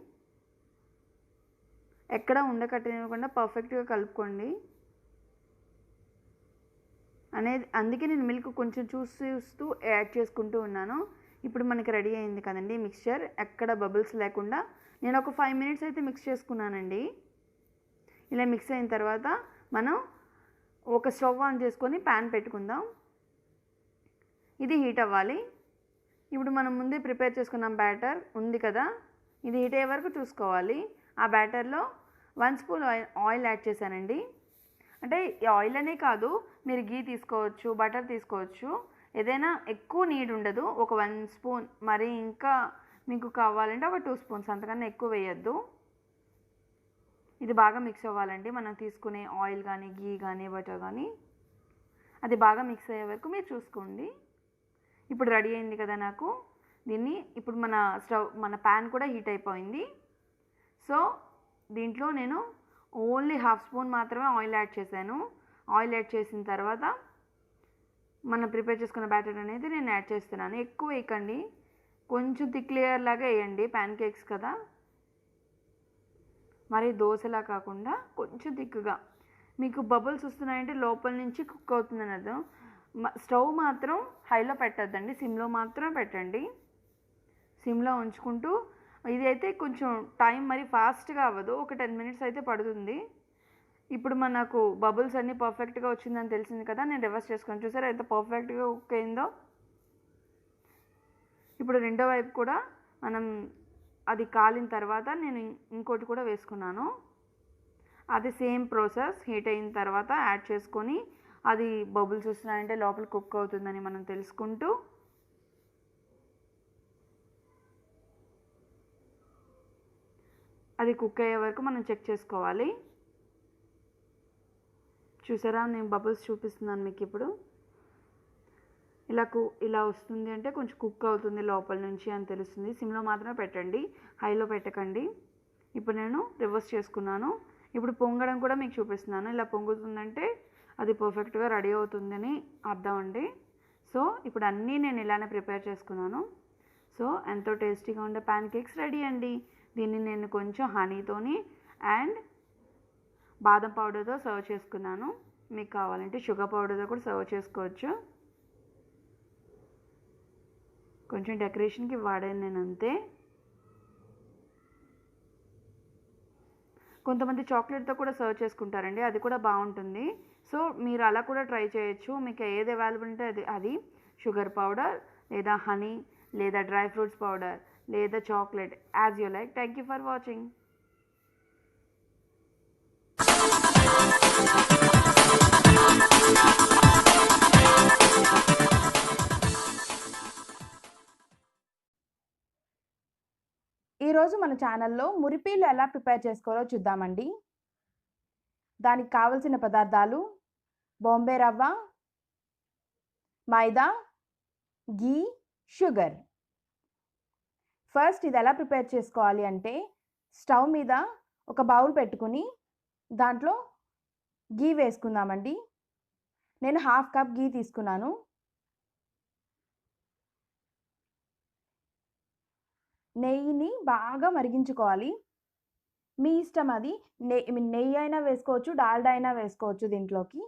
ఎక్కడ ఉండకట్టనివ్వకుండా పర్ఫెక్ట్గా కలుపుకోండి అందుకే నేను మిల్క్ కొంచెం చూస్తూ యాడ్ చేసుకుంటూ ఉన్నాను. ఇప్పుడు మనకి రెడీ అయింది కదండి మిక్స్చర్, ఎక్కడ బబుల్స్ లేకుండా. నేను ఒక 5 మినిట్స్ అయితే మిక్స్ చేసుకున్నానండి. ఇలా మిక్స్ అయిన తర్వాత మనం ఒక స్టవ్ ఆన్ చేసుకొని ప్యాన్ పెట్టుకుందాం. ఇది హీట్ అవ్వాలి. ఇప్పుడు మనం ముందే ప్రిపేర్ చేసుకున్నాం బ్యాటర్ ఉంది కదా, ఇది హీట్ అయ్యే వరకు చూసుకోవాలి. ఆ బ్యాటర్లో 1 స్పూన్ ఆయిల్ యాడ్ చేశానండి. అంటే ఈ ఆయిల్ అనే కాదు, మీరు గీ తీసుకోవచ్చు, బటర్ తీసుకోవచ్చు, ఏదైనా. ఎక్కువ నీడ్ ఉండదు. ఒక 1 స్పూన్, మరి ఇంకా మీకు కావాలంటే ఒక 2 స్పూన్స్, అంతకన్నా ఎక్కువ వేయద్దు. ఇది బాగా మిక్స్ అవ్వాలండి. మనం తీసుకునే ఆయిల్ కానీ, గీ కానీ, బటర్ కానీ, అది బాగా మిక్స్ అయ్యే వరకు మీరు చూసుకోండి. ఇప్పుడు రెడీ అయింది కదా నాకు. దీన్ని ఇప్పుడు మన ప్యాన్ కూడా హీట్ అయిపోయింది. సో దీంట్లో నేను ఓన్లీ 1/2 స్పూన్ మాత్రమే ఆయిల్ యాడ్ చేశాను. ఆయిల్ యాడ్ చేసిన తర్వాత మనం ప్రిపేర్ చేసుకున్న బ్యాటర్ అనేది నేను యాడ్ చేస్తున్నాను. ఎక్కువ వేయకండి, కొంచెం థిక్ లేయర్ లాగా వేయండి. ప్యాన్ కేక్స్ కదా, మరి దోశలా కాకుండా కొంచెం థిక్గా. మీకు బబుల్స్ వస్తున్నాయంటే లోపల నుంచి కుక్ అవుతుందని అర్థం. స్టవ్ మాత్రం హైలో పెట్టద్దండి, సిమ్లో మాత్రం పెట్టండి. సిమ్లో ఉంచుకుంటూ, ఇది అయితే కొంచెం టైం మరి ఫాస్ట్గా అవ్వదు, ఒక 10 మినిట్స్ అయితే పడుతుంది. ఇప్పుడు మనకు బబుల్స్ అన్నీ పర్ఫెక్ట్గా వచ్చిందని తెలిసింది కదా. నేను రివర్స్ చేసుకొని చూసారా ఎంత పర్ఫెక్ట్గా కుక్ అయిందో. ఇప్పుడు రెండో వైపు కూడా మనం అది కాలిన తర్వాత నేను ఇంకోటి కూడా వేసుకున్నాను. అది సేమ్ ప్రాసెస్. హీట్ అయిన తర్వాత యాడ్ చేసుకొని, అది బబుల్స్ వస్తున్నాయంటే లోపల కుక్ అవుతుందని మనం తెలుసుకుంటూ అది కుక్ అయ్యే వరకు మనం చెక్ చేసుకోవాలి. చూసారా, నేను బబుల్స్ చూపిస్తున్నాను మీకు. ఇప్పుడు ఇలా వస్తుంది అంటే కొంచెం కుక్ అవుతుంది లోపల నుంచి అని తెలుస్తుంది. సిమ్లో మాత్రమే పెట్టండి, హైలో పెట్టకండి. ఇప్పుడు నేను రివర్స్ చేసుకున్నాను. ఇప్పుడు పొంగడం కూడా మీకు చూపిస్తున్నాను. ఇలా పొంగుతుందంటే అది పర్ఫెక్ట్గా రెడీ అవుతుందని అర్థం అండి. సో ఇప్పుడు అన్నీ నేను ఇలానే ప్రిపేర్ చేసుకున్నాను. సో ఎంతో టేస్టీగా ఉండే ప్యాన్ కేక్స్ రెడీ అండి. దీన్ని నేను కొంచెం హనీతోని అండ్ బాదం పౌడర్తో సర్వ్ చేసుకున్నాను. మీకు కావాలంటే షుగర్ పౌడర్తో కూడా సర్వ్ చేసుకోవచ్చు. కొంచెం డెకరేషన్కి వాడాను నేను అంతే. కొంతమంది చాక్లెట్తో కూడా సర్వ్ చేసుకుంటారండి, అది కూడా బాగుంటుంది. సో మీరు అలా కూడా ట్రై చేయొచ్చు. మీకు ఏది అవైలబుల్ ఉంటే అది షుగర్ పౌడర్, లేదా హనీ, లేదా డ్రై ఫ్రూట్స్ పౌడర్, లేదా chocolate, as you like. Thank you for watching. ఈరోజు మన ఛానల్లో మురిపీలు ఎలా ప్రిపేర్ చేసుకోవాలో చూద్దామండి. దానికి కావలసిన పదార్థాలు: బాంబే రవ్వ, మైదా, ఘీ, షుగర్. ఫస్ట్ ఇది ఎలా ప్రిపేర్ చేసుకోవాలి అంటే, స్టవ్ మీద ఒక బౌల్ పెట్టుకుని దాంట్లో ఘీ వేసుకుందామండి. నేను 1/2 కప్ ఘీ తీసుకున్నాను. నెయ్యిని బాగా మరిగించుకోవాలి. మీ ఇష్టం అది. నెయ్యి అయినా వేసుకోవచ్చు, డాల్డా అయినా వేసుకోవచ్చు దీంట్లోకి.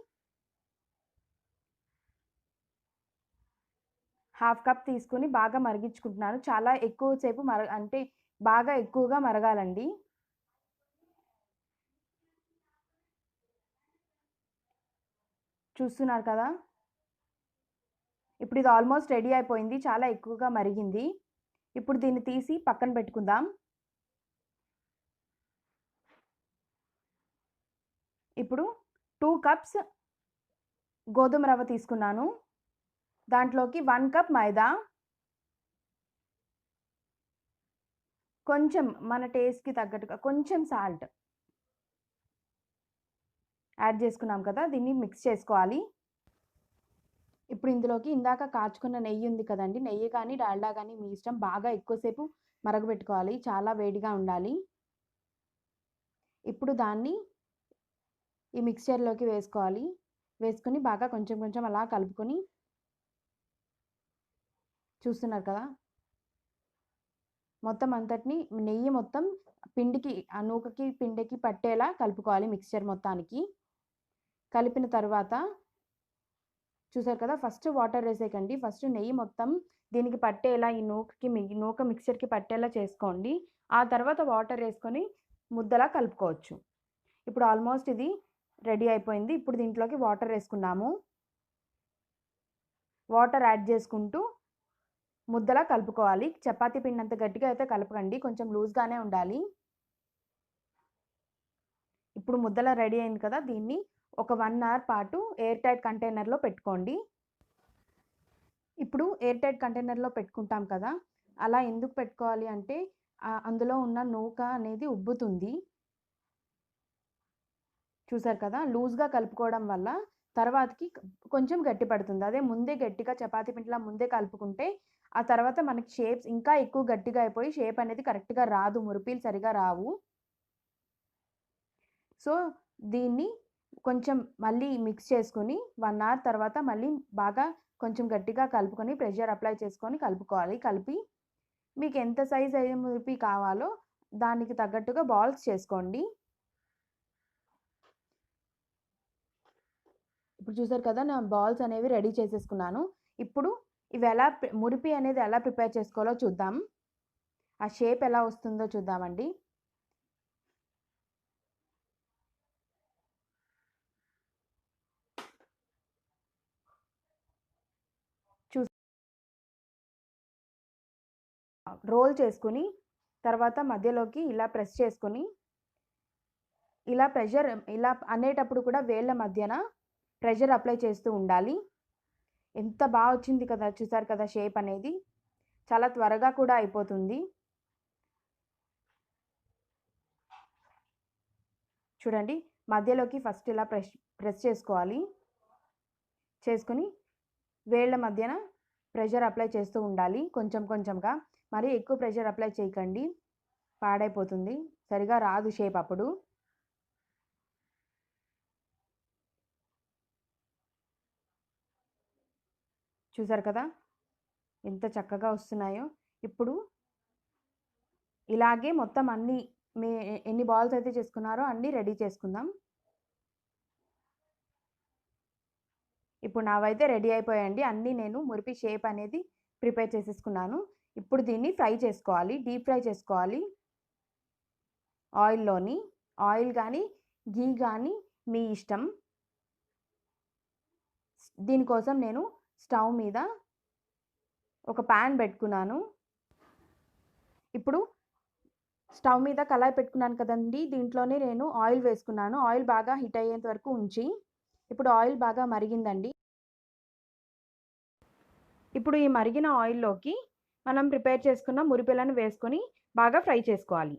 1/2 కప్ తీసుకుని బాగా మరిగించుకుంటున్నాను. చాలా ఎక్కువసేపు అంటే బాగా ఎక్కువగా మరగాలండి. చూస్తున్నారు కదా, ఇప్పుడు ఇది ఆల్మోస్ట్ రెడీ అయిపోయింది. చాలా ఎక్కువగా మరిగింది. ఇప్పుడు దీన్ని తీసి పక్కన పెట్టుకుందాం. ఇప్పుడు 2 కప్స్ గోధుమ రవ్వ తీసుకున్నాను. దాంట్లోకి 1 కప్ మైదా, కొంచెం మన టేస్ట్కి తగ్గట్టుగా కొంచెం సాల్ట్ యాడ్ చేసుకున్నాం కదా, దీన్ని మిక్స్ చేసుకోవాలి. ఇప్పుడు ఇందులోకి ఇందాక కాచుకున్న నెయ్యి ఉంది కదండి, నెయ్యి కానీ డాల్డా కానీ మీ ఇష్టం. బాగా ఎక్కువసేపు మరగబెట్టుకోవాలి, చాలా వేడిగా ఉండాలి. ఇప్పుడు దాన్ని ఈ మిక్స్చర్లోకి వేసుకోవాలి. వేసుకొని బాగా కొంచెం కొంచెం అలా కలుపుకొని, చూస్తున్నారు కదా, మొత్తం అంతటిని నెయ్యి మొత్తం పిండికి, ఆ నూకకి పిండికి పట్టేలా కలుపుకోవాలి మిక్స్చర్ మొత్తానికి. కలిపిన తర్వాత చూసారు కదా, ఫస్ట్ వాటర్ వేసేయకండి. ఫస్ట్ నెయ్యి మొత్తం దీనికి పట్టేలా, ఈ నూక మిక్సర్కి పట్టేలా చేసుకోండి. ఆ తర్వాత వాటర్ వేసుకొని ముద్దలా కలుపుకోవచ్చు. ఇప్పుడు ఆల్మోస్ట్ ఇది రెడీ అయిపోయింది. ఇప్పుడు దీంట్లోకి వాటర్ వేసుకున్నాము. వాటర్ యాడ్ చేసుకుంటూ ముద్దలా కలుపుకోవాలి. చపాతీ పిండి అంత గట్టిగా అయితే కలపకండి, కొంచెం లూజ్గానే ఉండాలి. ఇప్పుడు ముద్దలా రెడీ అయింది కదా, దీన్ని ఒక 1 అవర్ పాటు ఎయిర్ టైట్ కంటైనర్లో పెట్టుకోండి. ఇప్పుడు ఎయిర్ టైట్ కంటైనర్లో పెట్టుకుంటాం కదా, అలా ఎందుకు పెట్టుకోవాలి అంటే అందులో ఉన్న నూక అనేది ఉబ్బుతుంది. చూసారు కదా, లూజ్గా కలుపుకోవడం వల్ల తర్వాతకి కొంచెం గట్టి పడుతుంది. అదే ముందే గట్టిగా చపాతీ పిండిలా ముందే కలుపుకుంటే ఆ తర్వాత మనకి షేప్స్ ఇంకా ఎక్కువ గట్టిగా అయిపోయి షేప్ అనేది కరెక్ట్గా రాదు, మురిపీలు సరిగా రావు. సో దీన్ని కొంచెం మళ్ళీ మిక్స్ చేసుకుని 1 అవర్ తర్వాత మళ్ళీ బాగా కొంచెం గట్టిగా కలుపుకొని ప్రెషర్ అప్లై చేసుకొని కలుపుకోవాలి. కలిపి మీకు ఎంత సైజ్ అయితే మురిపి కావాలో దానికి తగ్గట్టుగా బాల్స్ చేసుకోండి. ఇప్పుడు చూసారు కదా, నా బాల్స్ అనేవి రెడీ చేసేసుకున్నాను. ఇప్పుడు ఇవి మురిపి అనేది ఎలా ప్రిపేర్ చేసుకోవాలో చూద్దాం. ఆ షేప్ ఎలా వస్తుందో చూద్దామండి. రోల్ చేసుకుని తర్వాత మధ్యలోకి ఇలా ప్రెస్ చేసుకొని, ఇలా అనేటప్పుడు కూడా వేళ్ళ మధ్యన ప్రెషర్ అప్లై చేస్తూ ఉండాలి. ఎంత బాగా వచ్చింది కదా, చూసారు కదా, షేప్ అనేది చాలా త్వరగా కూడా అయిపోతుంది. చూడండి, మధ్యలోకి ఫస్ట్ ఇలా ప్రెస్ చేసుకోవాలి. చేసుకుని వేళ్ళ మధ్యన ప్రెషర్ అప్లై చేస్తూ ఉండాలి కొంచెం కొంచెంగా. మరి ఎక్కువ ప్రెషర్ అప్లై చేయకండి, పాడైపోతుంది, సరిగా రాదు షేప్ అప్పుడు. చూసారు కదా ఎంత చక్కగా వస్తున్నాయో. ఇప్పుడు ఇలాగే మొత్తం ఎన్ని బాల్స్ అయితే చేసుకున్నారో అన్నీ రెడీ చేసుకుందాం. ఇప్పుడు నావైతే రెడీ అయిపోయాయండి అన్నీ. నేను మురిపి షేప్ అనేది ప్రిపేర్ చేసేసుకున్నాను. ఇప్పుడు దీన్ని ఫ్రై చేసుకోవాలి, డీప్ ఫ్రై చేసుకోవాలి ఆయిల్లోని. ఆయిల్ కానీ ఘీ కానీ మీ ఇష్టం. దీనికోసం నేను స్టవ్ మీద ఒక ప్యాన్ పెట్టుకున్నాను. ఇప్పుడు స్టవ్ మీద కళాయి పెట్టుకున్నాను కదండీ! దీంట్లోనే నేను ఆయిల్ వేసుకున్నాను. ఆయిల్ బాగా హీట్ అయ్యేంత వరకు ఉంచి, ఇప్పుడు ఆయిల్ బాగా మరిగిందండి. ఇప్పుడు ఈ మరిగిన ఆయిల్‌లోకి మనం ప్రిపేర్ చేసుకున్న మురిపెలను వేసుకొని బాగా ఫ్రై చేసుకోవాలి.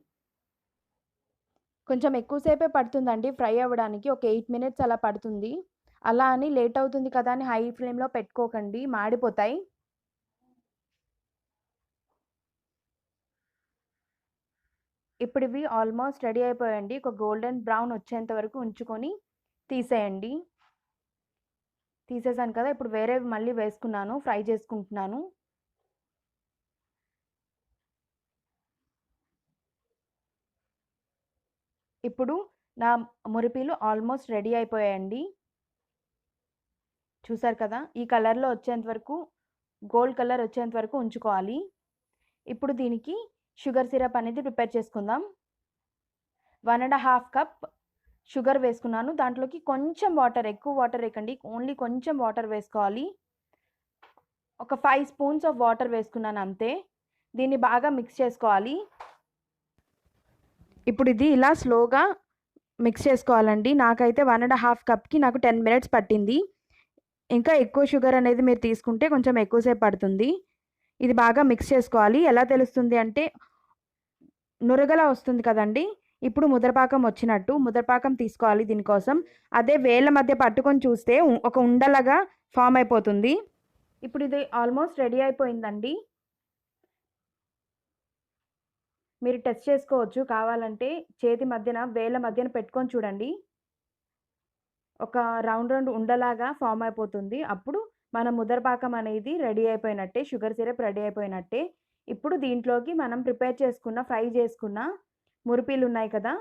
కొంచెం ఎక్కువ సేపే పడుతుందండి ఫ్రై అవ్వడానికి. ఒక 8 మినిట్స్ అలా పడుతుంది. అలా అని లేట్ అవుతుంది కదా అని హై ఫ్లేమ్‌లో పెట్టుకోకండి, మాడిపోతాయి. ఇప్పుడు ఇవి ఆల్మోస్ట్ రెడీ అయిపోయాయండి. ఒక గోల్డెన్ బ్రౌన్ వచ్చేంత వరకు ఉంచుకొని తీసేయండి. తీసేసాను కదా! ఇప్పుడు వేరేవి మళ్ళీ వేసుకున్నాను. ఫ్రై చేసుకుంటున్నాను. ఇప్పుడు నా మురిపీలు ఆల్మోస్ట్ రెడీ అయిపోయాయండి. చూసారు కదా! ఈ కలర్‌లో వచ్చేంత వరకు, గోల్డ్ కలర్ వచ్చేంత వరకు ఉంచుకోవాలి. ఇప్పుడు దీనికి షుగర్ సిరప్ అనేది ప్రిపేర్ చేసుకుందాం. 1 ½ కప్ షుగర్ వేసుకున్నాను. దాంట్లోకి కొంచెం వాటర్, ఎక్కువ వాటర్ వేయకండి. ఓన్లీ కొంచెం వాటర్ వేసుకోవాలి. ఒక 5 స్పూన్స్ ఆఫ్ వాటర్ వేసుకున్నాను అంతే. దీన్ని బాగా మిక్స్ చేసుకోవాలి. ఇప్పుడు ఇది ఇలా స్లోగా మిక్స్ చేసుకోవాలండి. నాకైతే 1 ½ కప్‌కి నాకు 10 మినిట్స్ పట్టింది. ఇంకా ఎక్కువ షుగర్ అనేది మీరు తీసుకుంటే కొంచెం ఎక్కువ సేపు పడుతుంది. ఇది బాగా మిక్స్ చేసుకోవాలి. ఎలా తెలుస్తుంది అంటే నురగలా వస్తుంది కదండీ! ఇప్పుడు ముదరపాకం వచ్చినట్టు. ముదరపాకం తీసుకోవాలి దీనికోసం. అదే వేళ్ళ మధ్య పట్టుకొని చూస్తే ఒక ఉండలాగా ఫార్మ్ అయిపోతుంది. ఇప్పుడు ఇది ఆల్మోస్ట్ రెడీ అయిపోయిందండి. మీరు టెస్ట్ చేసుకోవచ్చు కావాలంటే. చేతి మధ్యన, వేళ్ళ మధ్యన పెట్టుకొని చూడండి. ఒక రౌండ్ రౌండ్ ఉండలాగా ఫార్మ్ అయిపోతుంది. అప్పుడు మన ముదరపాకం అనేది రెడీ అయిపోయినట్టే. షుగర్ సిరప్ రెడీ అయిపోయినట్టే. ఇప్పుడు దీంట్లోకి మనం ప్రిపేర్ చేసుకున్న, ఫ్రై చేసుకున్న మురిపీలు ఉన్నాయి కదా!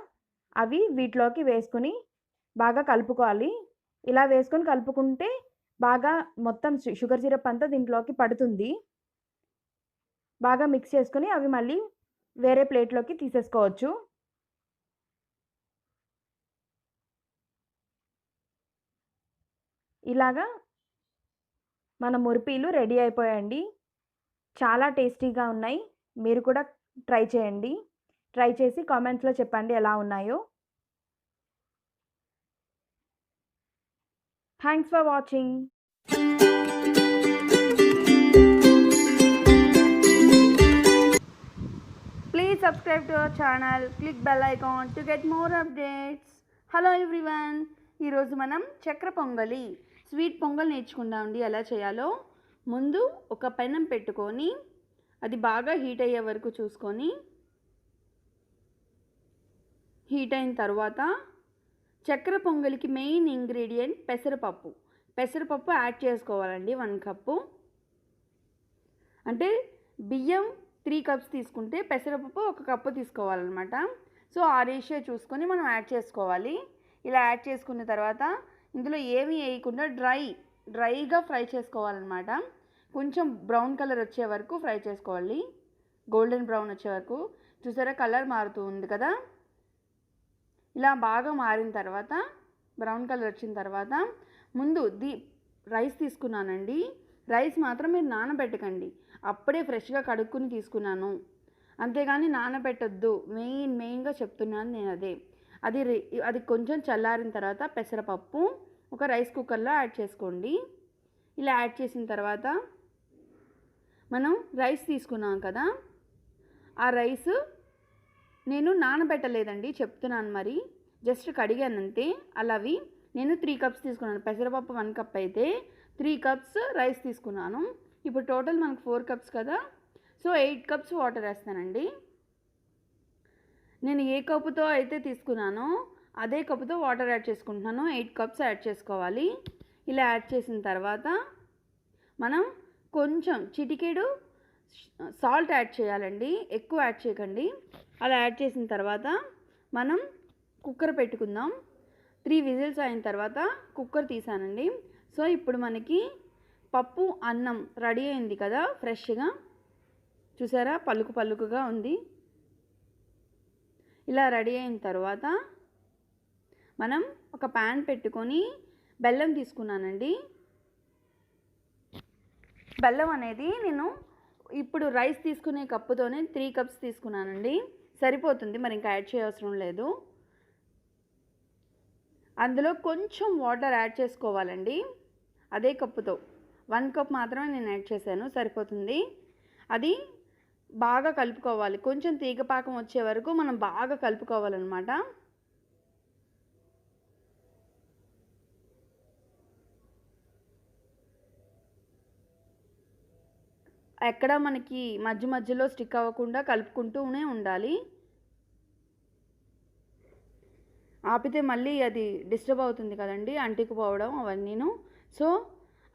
అవి వీటిలోకి వేసుకొని బాగా కలుపుకోవాలి. ఇలా వేసుకొని కలుపుకుంటే బాగా మొత్తం షుగర్ సిరప్ అంతా దీంట్లోకి పడుతుంది. బాగా మిక్స్ చేసుకొని అవి మళ్ళీ వేరే ప్లేట్‌లోకి తీసేసుకోవచ్చు. ఇలాగా మన మురిపీలు రెడీ అయిపోయాయండి. చాలా టేస్టీగా ఉన్నాయి. మీరు కూడా ట్రై చేయండి. ట్రై చేసి కామెంట్స్‌లో చెప్పండి ఎలా ఉన్నాయో. Thanks for watching. Please subscribe to our channel, click bell icon to get more updates. Hello everyone, ఈరోజు మనం చక్కెర పొంగలి, స్వీట్ పొంగల్ నేర్చుకుందామండి. ఎలా చేయాలో ముందు ఒక పెనం పెట్టుకొని అది బాగా హీట్ అయ్యే వరకు చూసుకొని, హీట్ అయిన తర్వాత చక్కెర పొంగలికి మెయిన్ ఇంగ్రీడియంట్ పెసరపప్పు. పెసరపప్పు యాడ్ చేసుకోవాలండి 1 కప్పు. అంటే బియ్యం 3 కప్స్ తీసుకుంటే పెసరపప్పు 1 కప్పు తీసుకోవాలన్నమాట. సో ఆ రేషియో చూసుకొని మనం యాడ్ చేసుకోవాలి. ఇలా యాడ్ చేసుకున్న తర్వాత ఇందులో ఏమీ వేయకుండా డ్రైగా ఫ్రై చేసుకోవాలన్నమాట. కొంచెం బ్రౌన్ కలర్ వచ్చే వరకు ఫ్రై చేసుకోవాలి. గోల్డెన్ బ్రౌన్ వచ్చే వరకు. చూసారా కలర్ మారుతూ ఉంది కదా! ఇలా బాగా మారిన తర్వాత, బ్రౌన్ కలర్ వచ్చిన తర్వాత ముందు రైస్ తీసుకున్నానండి. రైస్ మాత్రం మీరు నానబెట్టకండి. అప్పుడే ఫ్రెష్గా కడుక్కుని తీసుకున్నాను. అంతేగాని నానబెట్టొద్దు. మెయిన్గా చెప్తున్నాను నేను అదే. అది కొంచెం చల్లారిన తర్వాత పెసరపప్పు ఒక రైస్ కుక్కర్లో యాడ్ చేసుకోండి. ఇలా యాడ్ చేసిన తర్వాత మనం రైస్ తీసుకున్నాం కదా, ఆ రైస్ నేను నానబెట్టలేదండి, చెప్తున్నాను మరి. జస్ట్ కడిగానంతే. అలావి నేను 3 కప్స్ తీసుకున్నాను. పెసరపప్పు 1 కప్ అయితే 3 కప్స్ రైస్ తీసుకున్నాను. ఇప్పుడు టోటల్ మనకు 4 కప్స్ కదా, సో 8 కప్స్ వాటర్ వేస్తానండి. నేను ఏ కప్పుతో అయితే తీసుకున్నానో అదే కప్పుతో వాటర్ యాడ్ చేసుకుంటున్నాను. 8 కప్స్ యాడ్ చేసుకోవాలి. ఇలా యాడ్ చేసిన తర్వాత మనం కొంచెం చిటికెడు సాల్ట్ యాడ్ చేయాలండి. ఎక్కువ యాడ్ చేయకండి. అలా యాడ్ చేసిన తర్వాత మనం కుక్కర్ పెట్టుకుందాం. 3 విజిల్స్ అయిన తర్వాత కుక్కర్ తీసానండి. సో ఇప్పుడు మనకి పప్పు అన్నం రెడీ అయింది కదా ఫ్రెష్గా. చూసారా పలుకుగా ఉంది. ఇలా రెడీ అయిన తర్వాత మనం ఒక ప్యాన్ పెట్టుకొని బెల్లం తీసుకున్నానండి. బెల్లం అనేది నేను ఇప్పుడు రైస్ తీసుకునే కప్పుతోనే 3 కప్స్ తీసుకున్నానండి, సరిపోతుంది, మరి ఇంకా యాడ్ చేయవసరం లేదు. అందులో కొంచెం వాటర్ యాడ్ చేసుకోవాలండి, అదే కప్పుతో 1 కప్ మాత్రమే నేను యాడ్ చేశాను, సరిపోతుంది. అది బాగా కలుపుకోవాలి, కొంచెం తీగపాకం వచ్చే వరకు మనం బాగా కలుపుకోవాలన్నమాట. ఎక్కడ మనకి మధ్యలో స్టిక్ అవ్వకుండా కలుపుకుంటూనే ఉండాలి. ఆపితే మళ్ళీ అది డిస్టర్బ్ అవుతుంది కదండి, అంటుకుపోవడం అవన్నీను. సో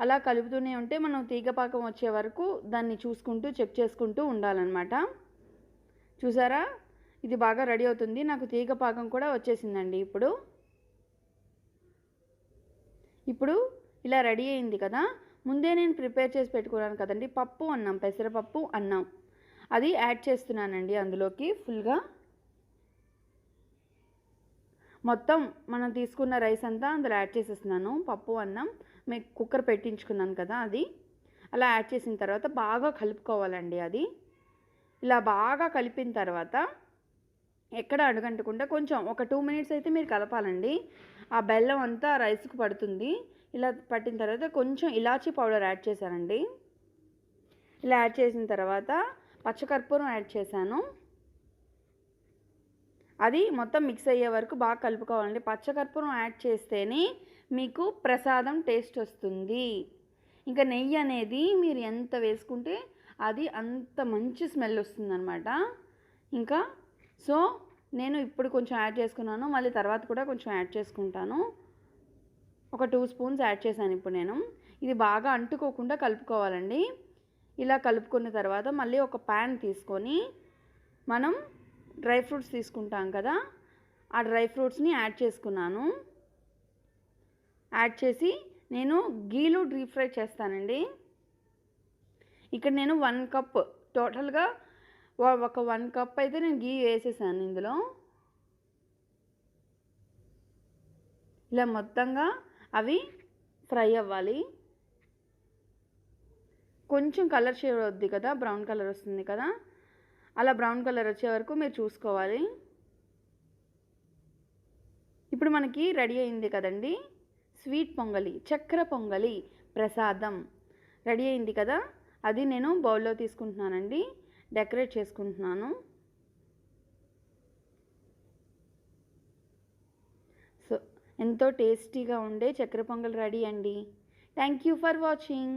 అలా కలుపుతూనే ఉంటే మనం తీగపాకం వచ్చే వరకు దాన్ని చూసుకుంటూ చెక్ చేసుకుంటూ ఉండాలన్నమాట. చూసారా, ఇది బాగా రెడీ అవుతుంది. నాకు తీగపాకం కూడా వచ్చేసిందండి. ఇప్పుడు ఇలా రెడీ అయింది కదా. ముందే నేను ప్రిపేర్ చేసి పెట్టుకున్నాను కదండి పప్పు అన్నం, పెసరపప్పు అన్నం, అది యాడ్ చేస్తున్నానండి అందులోకి. ఫుల్గా మొత్తం మనం తీసుకున్న రైస్ అంతా అందులో యాడ్ చేసేస్తున్నాను. పప్పు అన్నం మీకు కుక్కర్ పెట్టించుకున్నాను కదా, అది అలా యాడ్ చేసిన తర్వాత బాగా కలుపుకోవాలండి. అది ఇలా బాగా కలిపిన తర్వాత ఎక్కడ అడుగంటకుండా కొంచెం ఒక 2 మినిట్స్ అయితే మీరు కలపాలండి. ఆ బెల్లం అంతా రైస్కి పడుతుంది. ఇలా పట్టిన తర్వాత కొంచెం ఇలాచీ పౌడర్ యాడ్ చేశానండి. ఇలా యాడ్ చేసిన తర్వాత పచ్చకర్పూరం యాడ్ చేశాను. అది మొత్తం మిక్స్ అయ్యే వరకు బాగా కలుపుకోవాలండి. పచ్చకర్పూరం యాడ్ చేస్తేనే మీకు ప్రసాదం టేస్ట్ వస్తుంది. ఇంకా నెయ్యి అనేది మీరు ఎంత వేసుకుంటే అది అంత మంచి స్మెల్ వస్తుందన్నమాట. ఇంకా సో నేను ఇప్పుడు కొంచెం యాడ్ చేసుకున్నాను, మళ్ళీ తర్వాత కూడా కొంచెం యాడ్ చేసుకుంటాను. ఒక 2 స్పూన్స్ యాడ్ చేశాను ఇప్పుడు నేను. ఇది బాగా అంటుకోకుండా కలుపుకోవాలండి. ఇలా కలుపుకున్న తర్వాత మళ్ళీ ఒక ప్యాన్ తీసుకొని మనం డ్రై ఫ్రూట్స్ తీసుకుంటాం కదా, ఆ డ్రై ఫ్రూట్స్ని యాడ్ చేసుకున్నాను. యాడ్ చేసి నేను గీలో డీప్ ఫ్రై చేస్తానండి. ఇక్కడ నేను 1 కప్ టోటల్గా ఒక 1 కప్ అయితే నేను గీ వేసేసాను ఇందులో. ఇలా మొత్తంగా అవి ఫ్రై అవ్వాలి. కొంచెం కలర్ షేడ్ అవుద్ది కదా, బ్రౌన్ కలర్ వస్తుంది కదా, అలా బ్రౌన్ కలర్ వచ్చే వరకు మీరు చూసుకోవాలి. ఇప్పుడు మనకి రెడీ అయింది కదండి స్వీట్ పొంగలి, చక్కెర పొంగలి ప్రసాదం రెడీ అయింది కదా. అది నేను బౌల్లో తీసుకుంటున్నానండి, డెకరేట్ చేసుకుంటున్నాను. సో ఎంతో టేస్టీగా ఉండే చక్కెర పొంగల్ రెడీ అండి. Thank you for watching.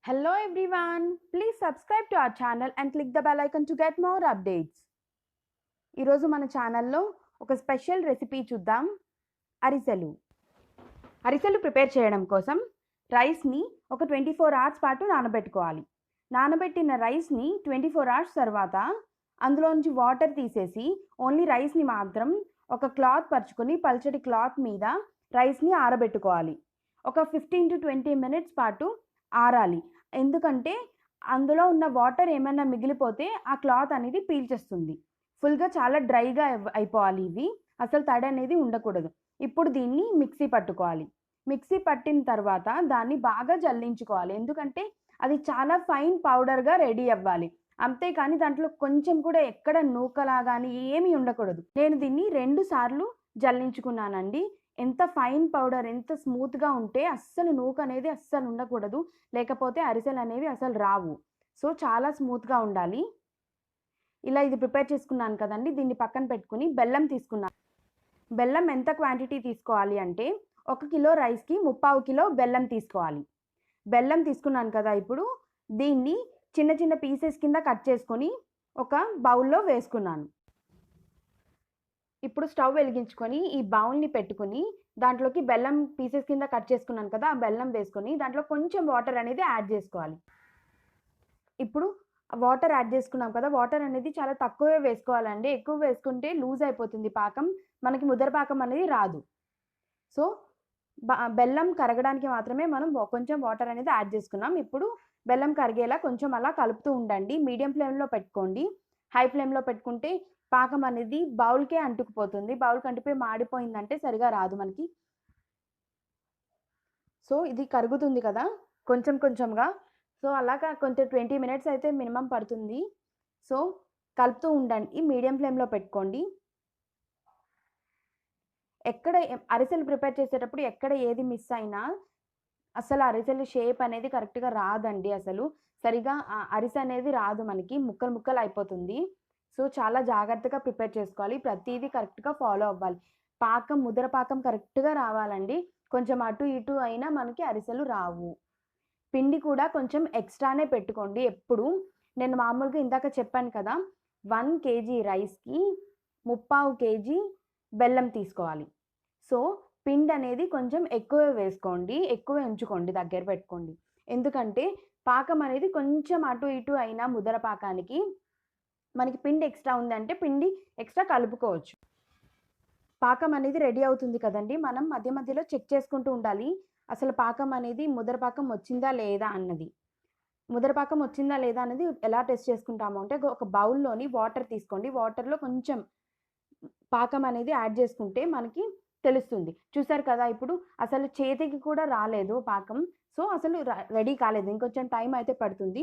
Hello everyone, please subscribe to our channel and click the bell icon to get more updates. ఈరోజు మన ఛానల్లో ఒక స్పెషల్ రెసిపీ చూద్దాం, అరిసెలు. అరిసెలు ప్రిపేర్ చేయడం కోసం రైస్ని ఒక 24 అవర్స్ పాటు నానబెట్టుకోవాలి. నానబెట్టిన రైస్ని 24 అవర్స్ తర్వాత అందులోంచి వాటర్ తీసేసి ఓన్లీ రైస్ని మాత్రం ఒక క్లాత్ పరుచుకొని పల్చటి క్లాత్ మీద రైస్ని ఆరబెట్టుకోవాలి. ఒక 15 to 20 మినిట్స్ పాటు ఆరాలి. ఎందుకంటే అందులో ఉన్న వాటర్ ఏమైనా మిగిలిపోతే ఆ క్లాత్ అనేది పీల్చేస్తుంది. ఫుల్గా చాలా డ్రైగా అయిపోవాలి ఇవి, అసలు తడి అనేది ఉండకూడదు. ఇప్పుడు దీన్ని మిక్సీ పట్టుకోవాలి. మిక్సీ పట్టిన తర్వాత దాన్ని బాగా జల్లించుకోవాలి, ఎందుకంటే అది చాలా ఫైన్ పౌడర్గా రెడీ అవ్వాలి. అంతేకాని దాంట్లో కొంచెం కూడా ఎక్కడ నూకలా కానీ ఏమీ ఉండకూడదు. నేను దీన్ని 2 సార్లు జల్లించుకున్నానండి. ఎంత ఫైన్ పౌడర్, ఎంత స్మూత్గా ఉంటే అస్సలు నూక అనేది అస్సలు ఉండకూడదు, లేకపోతే అరిసెలు అనేవి అసలు రావు. సో చాలా స్మూత్గా ఉండాలి. ఇలా ఇది ప్రిపేర్ చేసుకున్నాను కదండి, దీన్ని పక్కన పెట్టుకుని బెల్లం తీసుకున్నాను. బెల్లం ఎంత క్వాంటిటీ తీసుకోవాలి అంటే 1 కిలో రైస్కి 3/4 కిలో బెల్లం తీసుకోవాలి. బెల్లం తీసుకున్నాను కదా, ఇప్పుడు దీన్ని చిన్న చిన్న పీసెస్ కింద కట్ చేసుకొని ఒక బౌల్లో వేసుకున్నాను. ఇప్పుడు స్టవ్ వెలిగించుకొని ఈ బౌల్ని పెట్టుకుని దాంట్లోకి బెల్లం పీసెస్ కింద కట్ చేసుకున్నాను కదా, ఆ బెల్లం వేసుకొని దాంట్లో కొంచెం వాటర్ అనేది యాడ్ చేసుకోవాలి. ఇప్పుడు వాటర్ యాడ్ చేసుకున్నాం కదా, వాటర్ అనేది చాలా తక్కువే వేసుకోవాలండి. ఎక్కువ వేసుకుంటే లూజ్ అయిపోతుంది పాకం, మనకి ముద్దర పాకం అనేది రాదు. సో బెల్లం కరగడానికి మాత్రమే మనం కొంచెం వాటర్ అనేది యాడ్ చేసుకున్నాం. ఇప్పుడు బెల్లం కరిగేలా కొంచెం అలా కలుపుతూ ఉండండి. మీడియం ఫ్లేమ్‌లో పెట్టుకోండి. హై ఫ్లేమ్‌లో పెట్టుకుంటే పాకం అనేది బౌల్‌కే అంటుకుపోతుంది. బౌల్‌కి అంటుకుపోయి మాడిపోయిందంటే సరిగా రాదు మనకి. సో, ఇది కరుగుతుంది కదా! కొంచెం కొంచెంగా. సో, అలాగా కొంచెం 20 మినిట్స్ అయితే మినిమమ్ పడుతుంది. సో, కలుపుతూ ఉండండి. మీడియం ఫ్లేమ్‌లో పెట్టుకోండి. ఎక్కడ అరిసెలు ప్రిపేర్ చేసేటప్పుడు ఎక్కడ ఏది మిస్ అయినా అసలు అరిసెలు షేప్ అనేది కరెక్ట్‌గా రాదండి అసలు. సరిగా అరిసె అనేది రాదు మనకి. ముక్కలు ముక్కలు అయిపోతుంది. సో, చాలా జాగ్రత్తగా ప్రిపేర్ చేసుకోవాలి. ప్రతీదీ కరెక్ట్‌గా ఫాలో అవ్వాలి. పాకం ముద్దర పాకం కరెక్ట్‌గా రావాలండి. కొంచెం అటు ఇటు అయినా మనకి అరిసెలు రావు. పిండి కూడా కొంచెం ఎక్స్‌ట్రానే పెట్టుకోండి ఎప్పుడు. నేను మామూలుగా ఇందాక చెప్పాను కదా! 1 కేజీ రైస్‌కి 3/4 కేజీ బెల్లం తీసుకోవాలి. సో, పిండనేది కొంచెం ఎక్కువే వేసుకోండి. ఎక్కువే ఉంచుకోండి. దగ్గర పెట్టుకోండి. ఎందుకంటే పాకం అనేది కొంచెం అటు ఇటు అయినా ముద్దర పాకానికి మనకి పిండి ఎక్స్‌ట్రా ఉందంటే పిండి ఎక్స్‌ట్రా కలుపుకోవచ్చు. పాకం అనేది రెడీ అవుతుంది కదండీ! మనం మధ్య మధ్యలో చెక్ చేసుకుంటూ ఉండాలి. అసలు పాకం అనేది ముద్దర పాకం వచ్చిందా లేదా అన్నది. ముద్దర పాకం వచ్చిందా లేదా అనేది ఎలా టెస్ట్ చేసుకుంటాము అంటే ఒక బౌల్‌లోని వాటర్ తీసుకోండి. వాటర్‌లో కొంచెం పాకం అనేది యాడ్ చేసుకుంటే మనకి తెలుస్తుంది. చూసారు కదా! ఇప్పుడు అసలు చేతికి కూడా రాలేదు పాకం. సో, అసలు రెడీ కాలేదు. ఇంకొంచెం టైం అయితే పడుతుంది.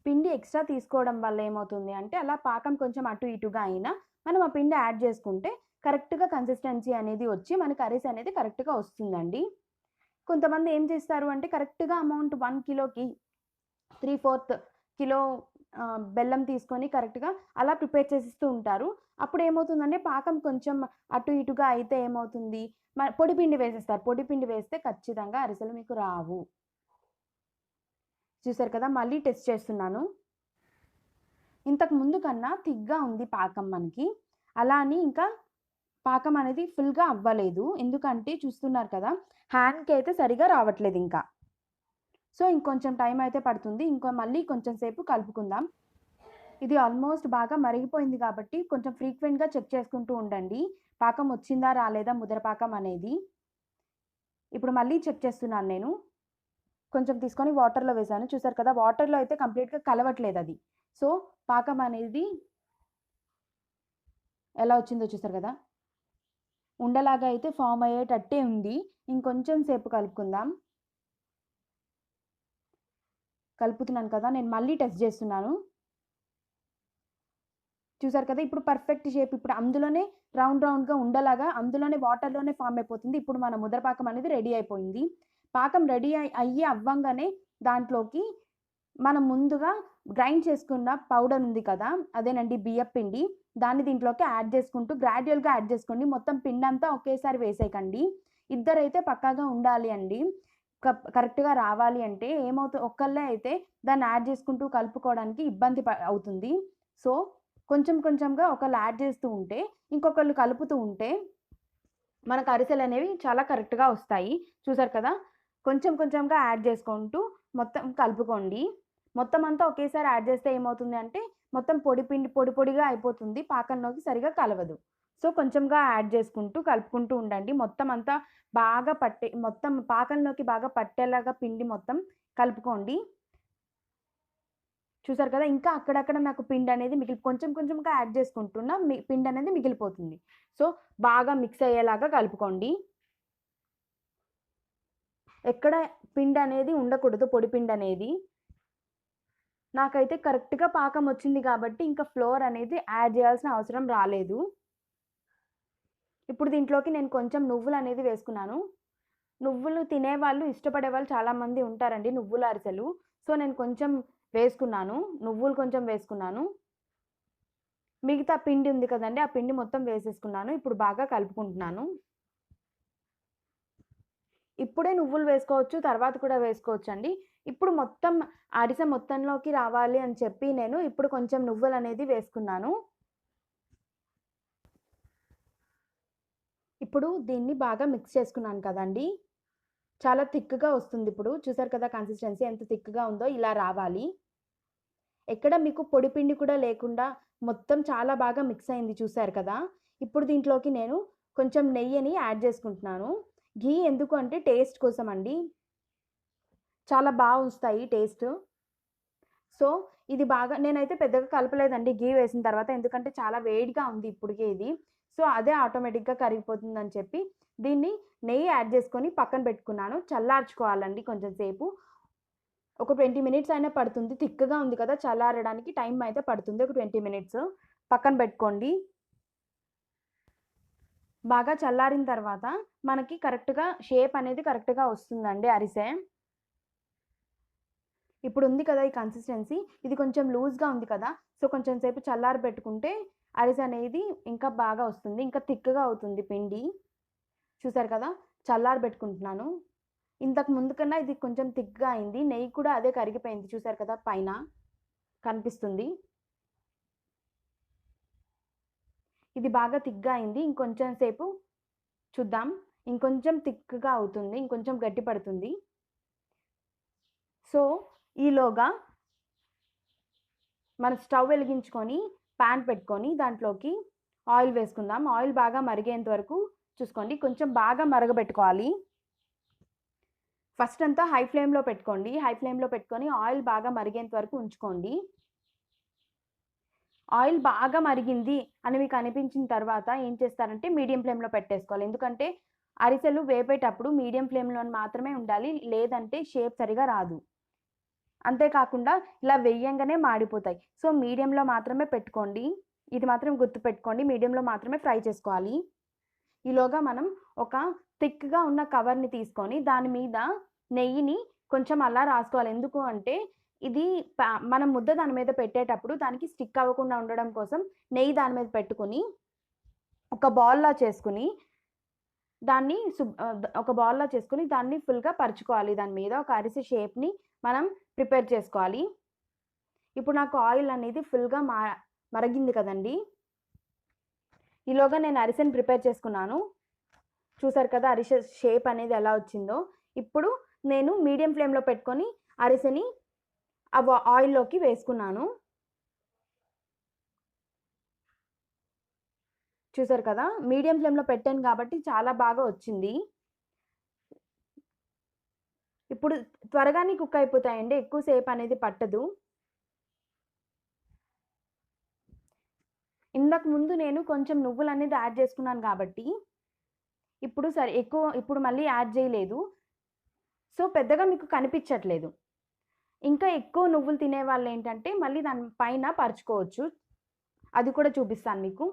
పిండి ఎక్స్‌ట్రా తీసుకోవడం వల్ల ఏమవుతుంది అంటే అలా పాకం కొంచెం అటు ఇటుగా అయినా మనం ఆ పిండి యాడ్ చేసుకుంటే కరెక్ట్‌గా కన్సిస్టెన్సీ అనేది వచ్చి మనకి అరిసె అనేది కరెక్ట్‌గా వస్తుందండి. కొంతమంది ఏం చేస్తారు అంటే కరెక్ట్‌గా అమౌంట్ 1 కిలోకి 3/4 కిలో బెల్లం తీసుకొని కరెక్ట్‌గా అలా ప్రిపేర్ చేసిస్తూ ఉంటారు. అప్పుడేమవుతుందంటే పాకం కొంచెం అటు ఇటుగా అయితే ఏమవుతుంది పొడి పిండి వేసేస్తారు. పొడి పిండి వేస్తే ఖచ్చితంగా అరిసెలు మీకు రావు. చూసారు కదా! మళ్ళీ టెస్ట్ చేస్తున్నాను. ఇంతకు ముందు కన్నా థిక్‌గా ఉంది పాకం మనకి. అలా అని ఇంకా పాకం అనేది ఫుల్‌గా అవ్వలేదు. ఎందుకంటే చూస్తున్నారు కదా! హ్యాండ్‌కైతే సరిగ్గా రావట్లేదింకా. సో, ఇంకొంచెం టైం అయితే పడుతుంది. మళ్ళీ కొంచెం సేపు కలుపుకుందాం. ఇది ఆల్మోస్ట్ బాగా మరిగిపోయింది కాబట్టి కొంచెం ఫ్రీక్వెంట్‌గా చెక్ చేసుకుంటూ ఉండండి. పాకం వచ్చిందా? రాలేదా? ముద్దర పాకం అనేది. ఇప్పుడు మళ్ళీ చెక్ చేస్తున్నాను నేను. కొంచెం తీసుకొని వాటర్‌లో వేశాను. చూసారు కదా! వాటర్‌లో అయితే కంప్లీట్‌గా కలవట్లేదది. సో, పాకం అనేది ఎలా వచ్చిందో చూసారు కదా! ఉండలాగా అయితే ఫార్మ్ అయ్యేటట్టే ఉంది. ఇంకొంచెం సేపు కలుపుకుందాం. కలుపుతున్నాను కదా! నేను మళ్ళీ టెస్ట్ చేస్తున్నాను. చూసారు కదా! ఇప్పుడు పర్ఫెక్ట్ షేప్ ఇప్పుడు అందులోనే రౌండ్‌గా ఉండలాగా అందులోనే వాటర్‌లోనే ఫార్మ్ అయిపోతుంది. ఇప్పుడు మన ముద్దర పాకం అనేది రెడీ అయిపోయింది. పాకం రెడీ అయ్యి అవ్వంగానే దాంట్లోకి మనం ముందుగా గ్రైండ్ చేసుకున్న పౌడర్ ఉంది కదా! అదేనండి బియ్యపు పిండి. దాన్ని దీంట్లోకి యాడ్ చేసుకుంటూ గ్రాడ్యుయల్‌గా యాడ్ చేసుకోండి. మొత్తం పిండంతా ఒకేసారి వేసేయకండి. ఇద్దరైతే పక్కాగా ఉండాలి అండి. కరెక్ట్‌గా రావాలి అంటే ఒక్కళ్ళే అయితే దాన్ని యాడ్ చేసుకుంటూ కలుపుకోవడానికి ఇబ్బంది అవుతుంది. సో, కొంచెం కొంచెంగా ఒకళ్ళు యాడ్ చేస్తూ ఉంటే, ఇంకొకళ్ళు కలుపుతూ ఉంటే మనకు అరిసెలనేవి చాలా కరెక్ట్‌గా వస్తాయి. చూసారు కదా! కొంచెం కొంచెంగా యాడ్ చేసుకుంటూ మొత్తం కలుపుకోండి. మొత్తం అంతా ఒకేసారి యాడ్ చేస్తే ఏమవుతుంది అంటే, మొత్తం పొడి పొడిగా అయిపోతుంది. పాకంలోకి సరిగ్గా కలవదు. సో, కొంచెంగా యాడ్ చేసుకుంటూ కలుపుకుంటూ ఉండండి. మొత్తం అంతా బాగా మొత్తం పాకంలోకి బాగా పట్టేలాగా పిండి మొత్తం కలుపుకోండి. చూసారు కదా! ఇంకా అక్కడక్కడ నాకు పిండనేది కొంచెం కొంచెంగా యాడ్ చేసుకుంటున్నా పిండనేది మిగిలిపోతుంది. సో, బాగా మిక్స్ అయ్యేలాగా కలుపుకోండి. ఎక్కడ పిండనేది ఉండకూడదు. పొడి పిండనేది. నాకైతే కరెక్ట్‌గా పాకం వచ్చింది కాబట్టి ఇంకా ఫ్లోర్ అనేది యాడ్ చేయాల్సిన అవసరం రాలేదు. ఇప్పుడు దీంట్లోకి నేను కొంచెం నువ్వులనేది వేసుకున్నాను. నువ్వులు తినేవాళ్ళు, ఇష్టపడేవాళ్ళు చాలామంది ఉంటారండి నువ్వుల అరిసెలు. సో, నేను కొంచెం వేసుకున్నాను. నువ్వులు కొంచెం వేసుకున్నాను. మిగతా పిండి ఉంది కదండీ! ఆ పిండి మొత్తం వేసేసుకున్నాను. ఇప్పుడు బాగా కలుపుకుంటున్నాను. ఇప్పుడే నువ్వులు వేసుకోవచ్చు. తర్వాత కూడా వేసుకోవచ్చండి. ఇప్పుడు మొత్తం అరిసె మొత్తంలోకి రావాలి అని చెప్పి నేను ఇప్పుడు కొంచెం నువ్వులనేది వేసుకున్నాను. ఇప్పుడు దీన్ని బాగా మిక్స్ చేసుకున్నాను కదండీ! చాలా థిక్‌గా వస్తుందిప్పుడు. చూసారు కదా కన్సిస్టెన్సీ ఎంత థిక్‌గా ఉందో ఇలా రావాలి. ఎక్కడ మీకు పొడి పిండి కూడా లేకుండా మొత్తం చాలా బాగా మిక్స్ అయింది చూసారు కదా! ఇప్పుడు దీంట్లోకి నేను కొంచెం నెయ్యిని యాడ్ చేసుకుంటున్నాను. ఘీ ఎందుకు అంటే టేస్ట్ కోసం అండి. చాలా బాగా వస్తాయి టేస్ట్. సో, ఇది బాగా నేనైతే పెద్దగా కలపలేదండి ఘీ వేసిన తర్వాత. ఎందుకంటే చాలా వేడిగా ఉంది ఇప్పటికే ఇది. సో, అదే ఆటోమేటిక్‌గా కరిగిపోతుందని చెప్పి దీన్ని నెయ్యి యాడ్ చేసుకొని పక్కన పెట్టుకున్నాను. చల్లార్చుకోవాలండి కొంచెం సేపు. ఒక 20 మినిట్స్ అయినా పడుతుంది. థిక్‌గా ఉంది కదా! చల్లారడానికి టైం అయితే పడుతుంది. ఒక 20 మినిట్స్ పక్కన పెట్టుకోండి. బాగా చల్లారిన తర్వాత మనకి కరెక్ట్‌గా షేప్ అనేది కరెక్ట్‌గా వస్తుందండి అరిసె. ఇప్పుడు ఉంది కదా ఈ కన్సిస్టెన్సీ. ఇది కొంచెం లూజ్‌గా ఉంది కదా! సో, కొంచెం సేపు చల్లారబెట్టుకుంటే అరిసె అనేది ఇంకా బాగా వస్తుంది. ఇంకా థిక్‌గా అవుతుంది పిండి. చూసారు కదా! చల్లారబెట్టుకుంటున్నాను. ఇంతకు ముందు కన్నా ఇది కొంచెం థిక్‌గా అయింది. నెయ్యి కూడా అదే కరిగిపోయింది. చూసారు కదా! పైన కనిపిస్తుంది. ఇది బాగా థిక్‌గా అయింది. ఇంకొంచెం సేపు చూద్దాం. ఇంకొంచెం థిక్‌గా అవుతుంది. ఇంకొంచెం గట్టి పడుతుంది. సో, ఈలోగా మనం స్టవ్ వెలిగించుకొని పాన్ పెట్టుకొని దాంట్లోకి ఆయిల్ వేసుకుందాం. ఆయిల్ బాగా మరిగేంత వరకు చూసుకోండి. కొంచెం బాగా మరగబెట్టుకోవాలి. ఫస్ట్ అంతా హై ఫ్లేమ్‌లో పెట్టుకోండి. హై ఫ్లేమ్‌లో పెట్టుకొని ఆయిల్ బాగా మరిగేంత వరకు ఉంచుకోండి. ఆయిల్ బాగా మరిగింది అని మీకు అనిపించిన తర్వాత ఏం చేస్తారంటే మీడియం ఫ్లేమ్‌లో పెట్టేసుకోవాలి. ఎందుకంటే అరిసెలు వేపేటప్పుడు మీడియం ఫ్లేమ్‌లో మాత్రమే ఉండాలి. లేదంటే షేప్ సరిగా రాదు. అంతేకాకుండా ఇలా వెయ్యంగానే మాడిపోతాయి. సో, మీడియంలో మాత్రమే పెట్టుకోండి. ఇది మాత్రం గుర్తుపెట్టుకోండి. మీడియంలో మాత్రమే ఫ్రై చేసుకోవాలి. ఈలోగా మనం ఒక థిక్‌గా ఉన్న కవర్‌ని తీసుకొని దాని మీద నెయ్యిని కొంచెం అలా రాసుకోవాలి. ఎందుకు అంటే ఇది మనం ముద్ద దాని మీద పెట్టేటప్పుడు దానికి స్టిక్ అవ్వకుండా ఉండడం కోసం నెయ్యి దాని మీద పెట్టుకొని ఒక బాల్‌లా చేసుకొని దాన్ని ఒక బాల్‌లా చేసుకొని దాన్ని ఫుల్‌గా పరుచుకోవాలి దాని మీద. ఒక అరిసె షేప్‌ని మనం ప్రిపేర్ చేసుకోవాలి. ఇప్పుడు నాకు ఆయిల్ అనేది ఫుల్‌గా మరిగింది కదండీ! ఈలోగా నేను అరిసెని ప్రిపేర్ చేసుకున్నాను. చూసారు కదా! అరిసె షేప్ అనేది ఎలా వచ్చిందో. ఇప్పుడు నేను మీడియం ఫ్లేమ్‌లో పెట్టుకొని అరిసెని ఆయిల్‌లోకి వేసుకున్నాను. చూసారు కదా! మీడియం ఫ్లేమ్‌లో పెట్టాను కాబట్టి చాలా బాగా వచ్చింది. ఇప్పుడు త్వరగానే కుక్ అయిపోతాయండి. ఎక్కువ సేపు అనేది పట్టదు. ఇంతకు ముందు నేను కొంచెం నువ్వులనేది యాడ్ చేసుకున్నాను కాబట్టి ఇప్పుడు మళ్ళీ యాడ్ చేయలేదు. సో, పెద్దగా మీకు కనిపించట్లేదు. ఇంకా ఎక్కువ నువ్వులు తినేవాళ్ళేంటంటే మళ్ళీ దాని పైన పరుచుకోవచ్చు. అది కూడా చూపిస్తాను మీకు.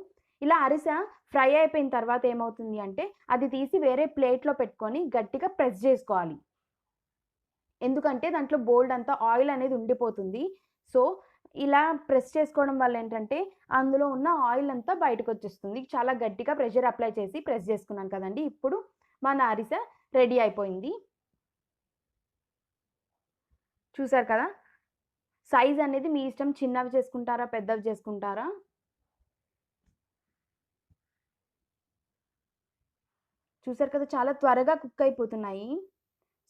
ఇలా అరిసె ఫ్రై అయిపోయిన తర్వాత ఏమవుతుంది అంటే అది తీసి వేరే ప్లేట్‌లో పెట్టుకొని గట్టిగా ప్రెస్ జేసుకోవాలి. ఎందుకంటే దాంట్లో బోలెడంత ఆయిల్ అనేది ఉండిపోతుంది. సో, ఇలా ప్రెస్ చేసుకోవడం వల్ల ఏంటంటే అందులో ఉన్న ఆయిల్ అంతా బయటకొచ్చేస్తుంది. చాలా గట్టిగా ప్రెషర్ అప్లై చేసి ప్రెస్ చేసుకున్నాను కదండీ! ఇప్పుడు మన అరిసె రెడీ అయిపోయింది. చూసారు కదా! సైజ్ అనేది మీ ఇష్టం. చిన్నవి చేసుకుంటారా? పెద్దవి చేసుకుంటారా? చూసారు కదా! చాలా త్వరగా కుక్ అయిపోతున్నాయి.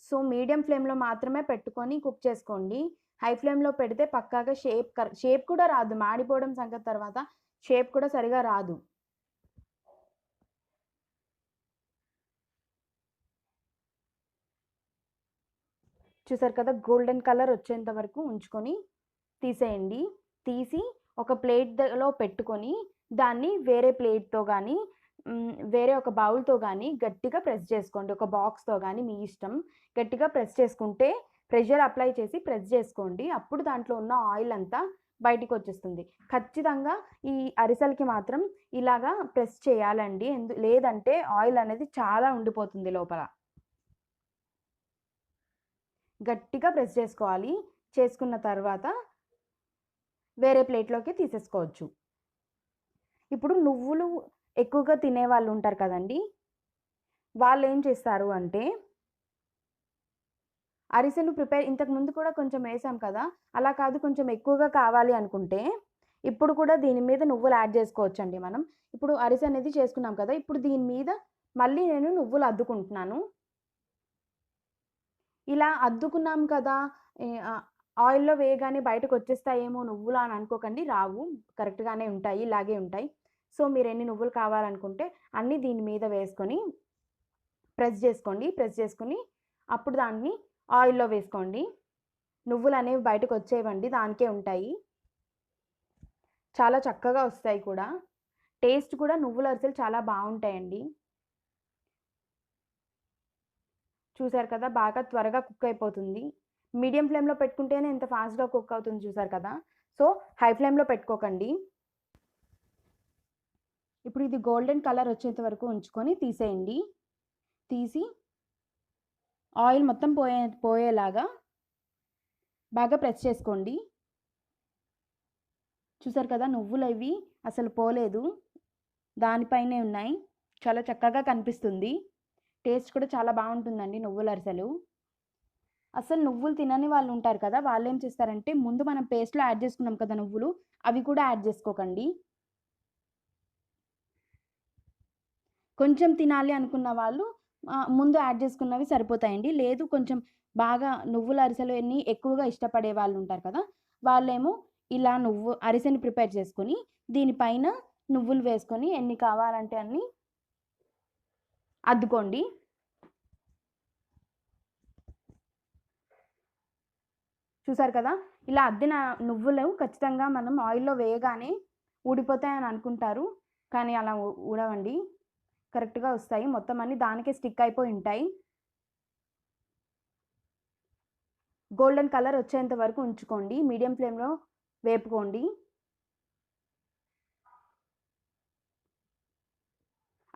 సో, మీడియం ఫ్లేమ్‌లో మాత్రమే పెట్టుకొని కుక్ చేసుకోండి. హై ఫ్లేమ్‌లో పెడితే పక్కాగా షేప్ కూడా రాదు. మాడిపోవడం సంగతి తర్వాత షేప్ కూడా సరిగా రాదు. చూసారు కదా! గోల్డెన్ కలర్ వచ్చేంత వరకు ఉంచుకొని తీసేయండి. తీసి ఒక ప్లేట్‌లో పెట్టుకొని దాన్ని వేరే ప్లేట్‌తో గానీ, వేరే ఒక బౌల్‌తో గానీ గట్టిగా ప్రెస్ చేసుకోండి. ఒక బాక్స్‌తో గానీ మీ ఇష్టం. గట్టిగా ప్రెస్ చేసుకుంటే ప్రెషర్ అప్లై చేసి ప్రెస్ చేసుకోండి. అప్పుడు దాంట్లో ఉన్న ఆయిల్ అంతా బయటికొచ్చేస్తుంది. ఖచ్చితంగా ఈ అరిసెలకి మాత్రం ఇలాగా ప్రెస్ చేయాలండి. లేదంటే ఆయిల్ అనేది చాలా ఉండిపోతుంది లోపల. గట్టిగా ప్రెస్ చేసుకోవాలి. చేసుకున్న తర్వాత వేరే ప్లేట్‌లోకి తీసేసుకోవచ్చు. ఇప్పుడు నువ్వులు ఎక్కువగా తినేవాళ్ళు ఉంటారు కదండీ! వాళ్ళేం చేస్తారు అంటే అరిసెలు ఇంతకు ముందు కూడా కొంచెం వేసాం కదా! అలా కాదు కొంచెం ఎక్కువగా కావాలి అనుకుంటే, ఇప్పుడు కూడా దీని మీద నువ్వులు యాడ్ చేసుకోవచ్చండి మనం. ఇప్పుడు అరిసె అనేది చేసుకున్నాం కదా! ఇప్పుడు దీని మీద మళ్ళీ నేను నువ్వులు అద్దుకుంటున్నాను. ఇలా అద్దుకున్నాం కదా! ఆయిల్‌లో వేయగానే బయటకొచ్చేస్తాయేమో నువ్వులు అని అనుకోకండి. రావు. కరెక్ట్‌గానే ఉంటాయి. ఇలాగే ఉంటాయి. సో, మీరెన్ని నువ్వులు కావాలనుకుంటే అన్నీ దీని మీద వేసుకొని ప్రెస్ జేసుకోండి. ప్రెస్ చేసుకొని అప్పుడు దాన్ని ఆయిల్‌లో వేసుకోండి. నువ్వులు అనేవి బయటకు వచ్చేవండి, దానికే ఉంటాయి. చాలా చక్కగా వస్తాయి కూడా. టేస్ట్ కూడా నువ్వుల అరిసెలు చాలా బావుంటాయండి. చూసారు కదా! బాగా త్వరగా కుక్ అయిపోతుంది. మీడియం ఫ్లేమ్‌లో పెట్టుకుంటేనే ఇంత ఫాస్ట్‌గా కుక్ అవుతుంది చూసారు కదా! సో, హై ఫ్లేమ్‌లో పెట్టుకోకండి. ఇప్పుడు ఇది గోల్డెన్ కలర్ వచ్చేంత వరకు ఉంచుకొని తీసేయండి. తీసి ఆయిల్ మొత్తం పోయేలాగా బాగా ప్రెస్ చేసుకోండి. చూసారు కదా! నువ్వులవి అసలు పోలేదు. దానిపైనే ఉన్నాయి. చాలా చక్కగా కనిపిస్తుంది. టేస్ట్ కూడా చాలా బావుంటుందండి నువ్వుల అరిసెలు. అసలు నువ్వులు తినని వాళ్ళు ఉంటారు కదా! వాళ్ళేం చేస్తారంటే ముందు మనం పేస్ట్‌లో యాడ్ చేసుకున్నాం కదా నువ్వులు, అవి కూడా యాడ్ చేసుకోకండి. కొంచెం తినాలి అనుకున్న వాళ్ళు ముందు యాడ్ చేసుకున్నవి సరిపోతాయండి. లేదు కొంచెం బాగా నువ్వుల అరిసెలని ఎక్కువగా ఇష్టపడే వాళ్ళు ఉంటారు కదా! వాళ్ళేమో ఇలా అరిసెని ప్రిపేర్ చేసుకొని దీనిపైన నువ్వులు వేసుకొని ఎన్ని కావాలంటే అన్ని అద్దుకోండి. చూసారు కదా! ఇలా అద్దిన నువ్వులు ఖచ్చితంగా మనం ఆయిల్‌లో వేయగానే ఊడిపోతాయని అనుకుంటారు. కానీ అలా ఊడవండి. కరెక్ట్‌గా వస్తాయి. మొత్తం అన్నీ దానికే స్టిక్ అయిపోయి ఉంటాయి. గోల్డెన్ కలర్ వచ్చేంత వరకు ఉంచుకోండి. మీడియం ఫ్లేమ్‌లో వేపుకోండి.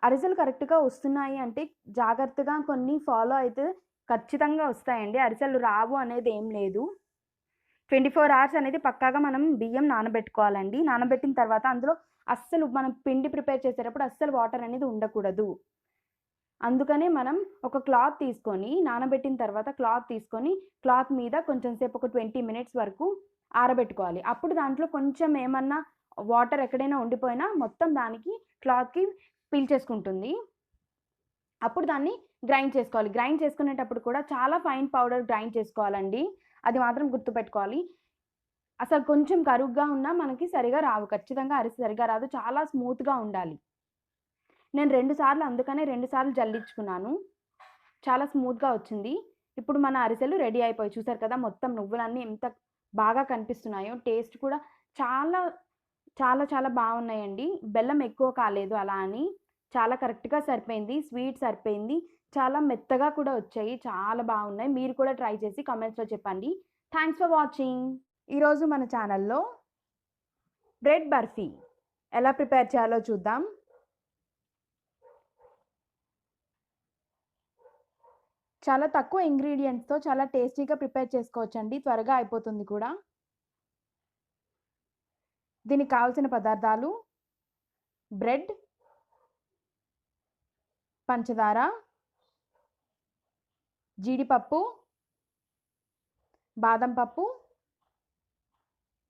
అరిసెలు కరెక్ట్‌గా వస్తున్నాయి అంటే జాగ్రత్తగా కొన్ని ఫాలో అయితే ఖచ్చితంగా వస్తాయండి. అరిసెలు రావు అనేది ఏం లేదు. 24 అవర్స్ అనేది పక్కాగా మనం బియ్యం నానబెట్టుకోవాలండి. నానబెట్టిన తర్వాత అందులో అస్సలు మనం పిండి ప్రిపేర్ చేసేటప్పుడు అస్సలు వాటర్ అనేది ఉండకూడదు. అందుకనే మనం ఒక క్లాత్ తీసుకొని నానబెట్టిన తర్వాత క్లాత్ మీద కొంచెం సేపు ఒక 20 మినిట్స్ వరకు ఆరబెట్టుకోవాలి. అప్పుడు దాంట్లో కొంచెం ఏమన్నా వాటర్ ఎక్కడైనా ఉండిపోయినా మొత్తం దానికి క్లాత్‌కి పీల్చేసుకుంటుంది. అప్పుడు దాన్ని గ్రైండ్ చేసుకోవాలి. గ్రైండ్ చేసుకునేటప్పుడు కూడా చాలా ఫైన్ పౌడర్ గ్రైండ్ చేసుకోవాలండి. అది మాత్రం గుర్తుపెట్టుకోవాలి. అసలు కొంచెం కరుగ్గా ఉన్నా మనకి సరిగా రావు. ఖచ్చితంగా అరిసె సరిగా రాదు. చాలా స్మూత్‌గా ఉండాలి. నేను 2 సార్లు అందుకనే 2 సార్లు జల్లించుకున్నాను. చాలా స్మూత్‌గా వచ్చింది. ఇప్పుడు మన అరిసెలు రెడీ అయిపోయాయి. చూసారు కదా! మొత్తం నువ్వులన్నీ ఎంత బాగా కనిపిస్తున్నాయో. టేస్ట్ కూడా చాలా, చాలా బావున్నాయండి. బెల్లం ఎక్కువ కాలేదు అలా అని. చాలా కరెక్ట్‌గా సరిపోయింది. స్వీట్ సరిపోయింది. చాలా మెత్తగా కూడా వచ్చాయి. చాలా బావున్నాయి. మీరు కూడా ట్రై చేసి కామెంట్స్‌లో చెప్పండి. Thanks for watching. ఈరోజు మన ఛానల్‌లో బ్రెడ్ బర్ఫీ ఎలా ప్రిపేర్ చేయాలో చూద్దాం. చాలా తక్కువ ఇంగ్రీడియెంట్స్‌తో చాలా టేస్టీగా ప్రిపేర్ చేసుకోవచ్చండి. త్వరగా అయిపోతుంది కూడా. దీనికి కావాల్సిన పదార్థాలు బ్రెడ్, పంచదార, జీడిపప్పు, బాదం పప్పు,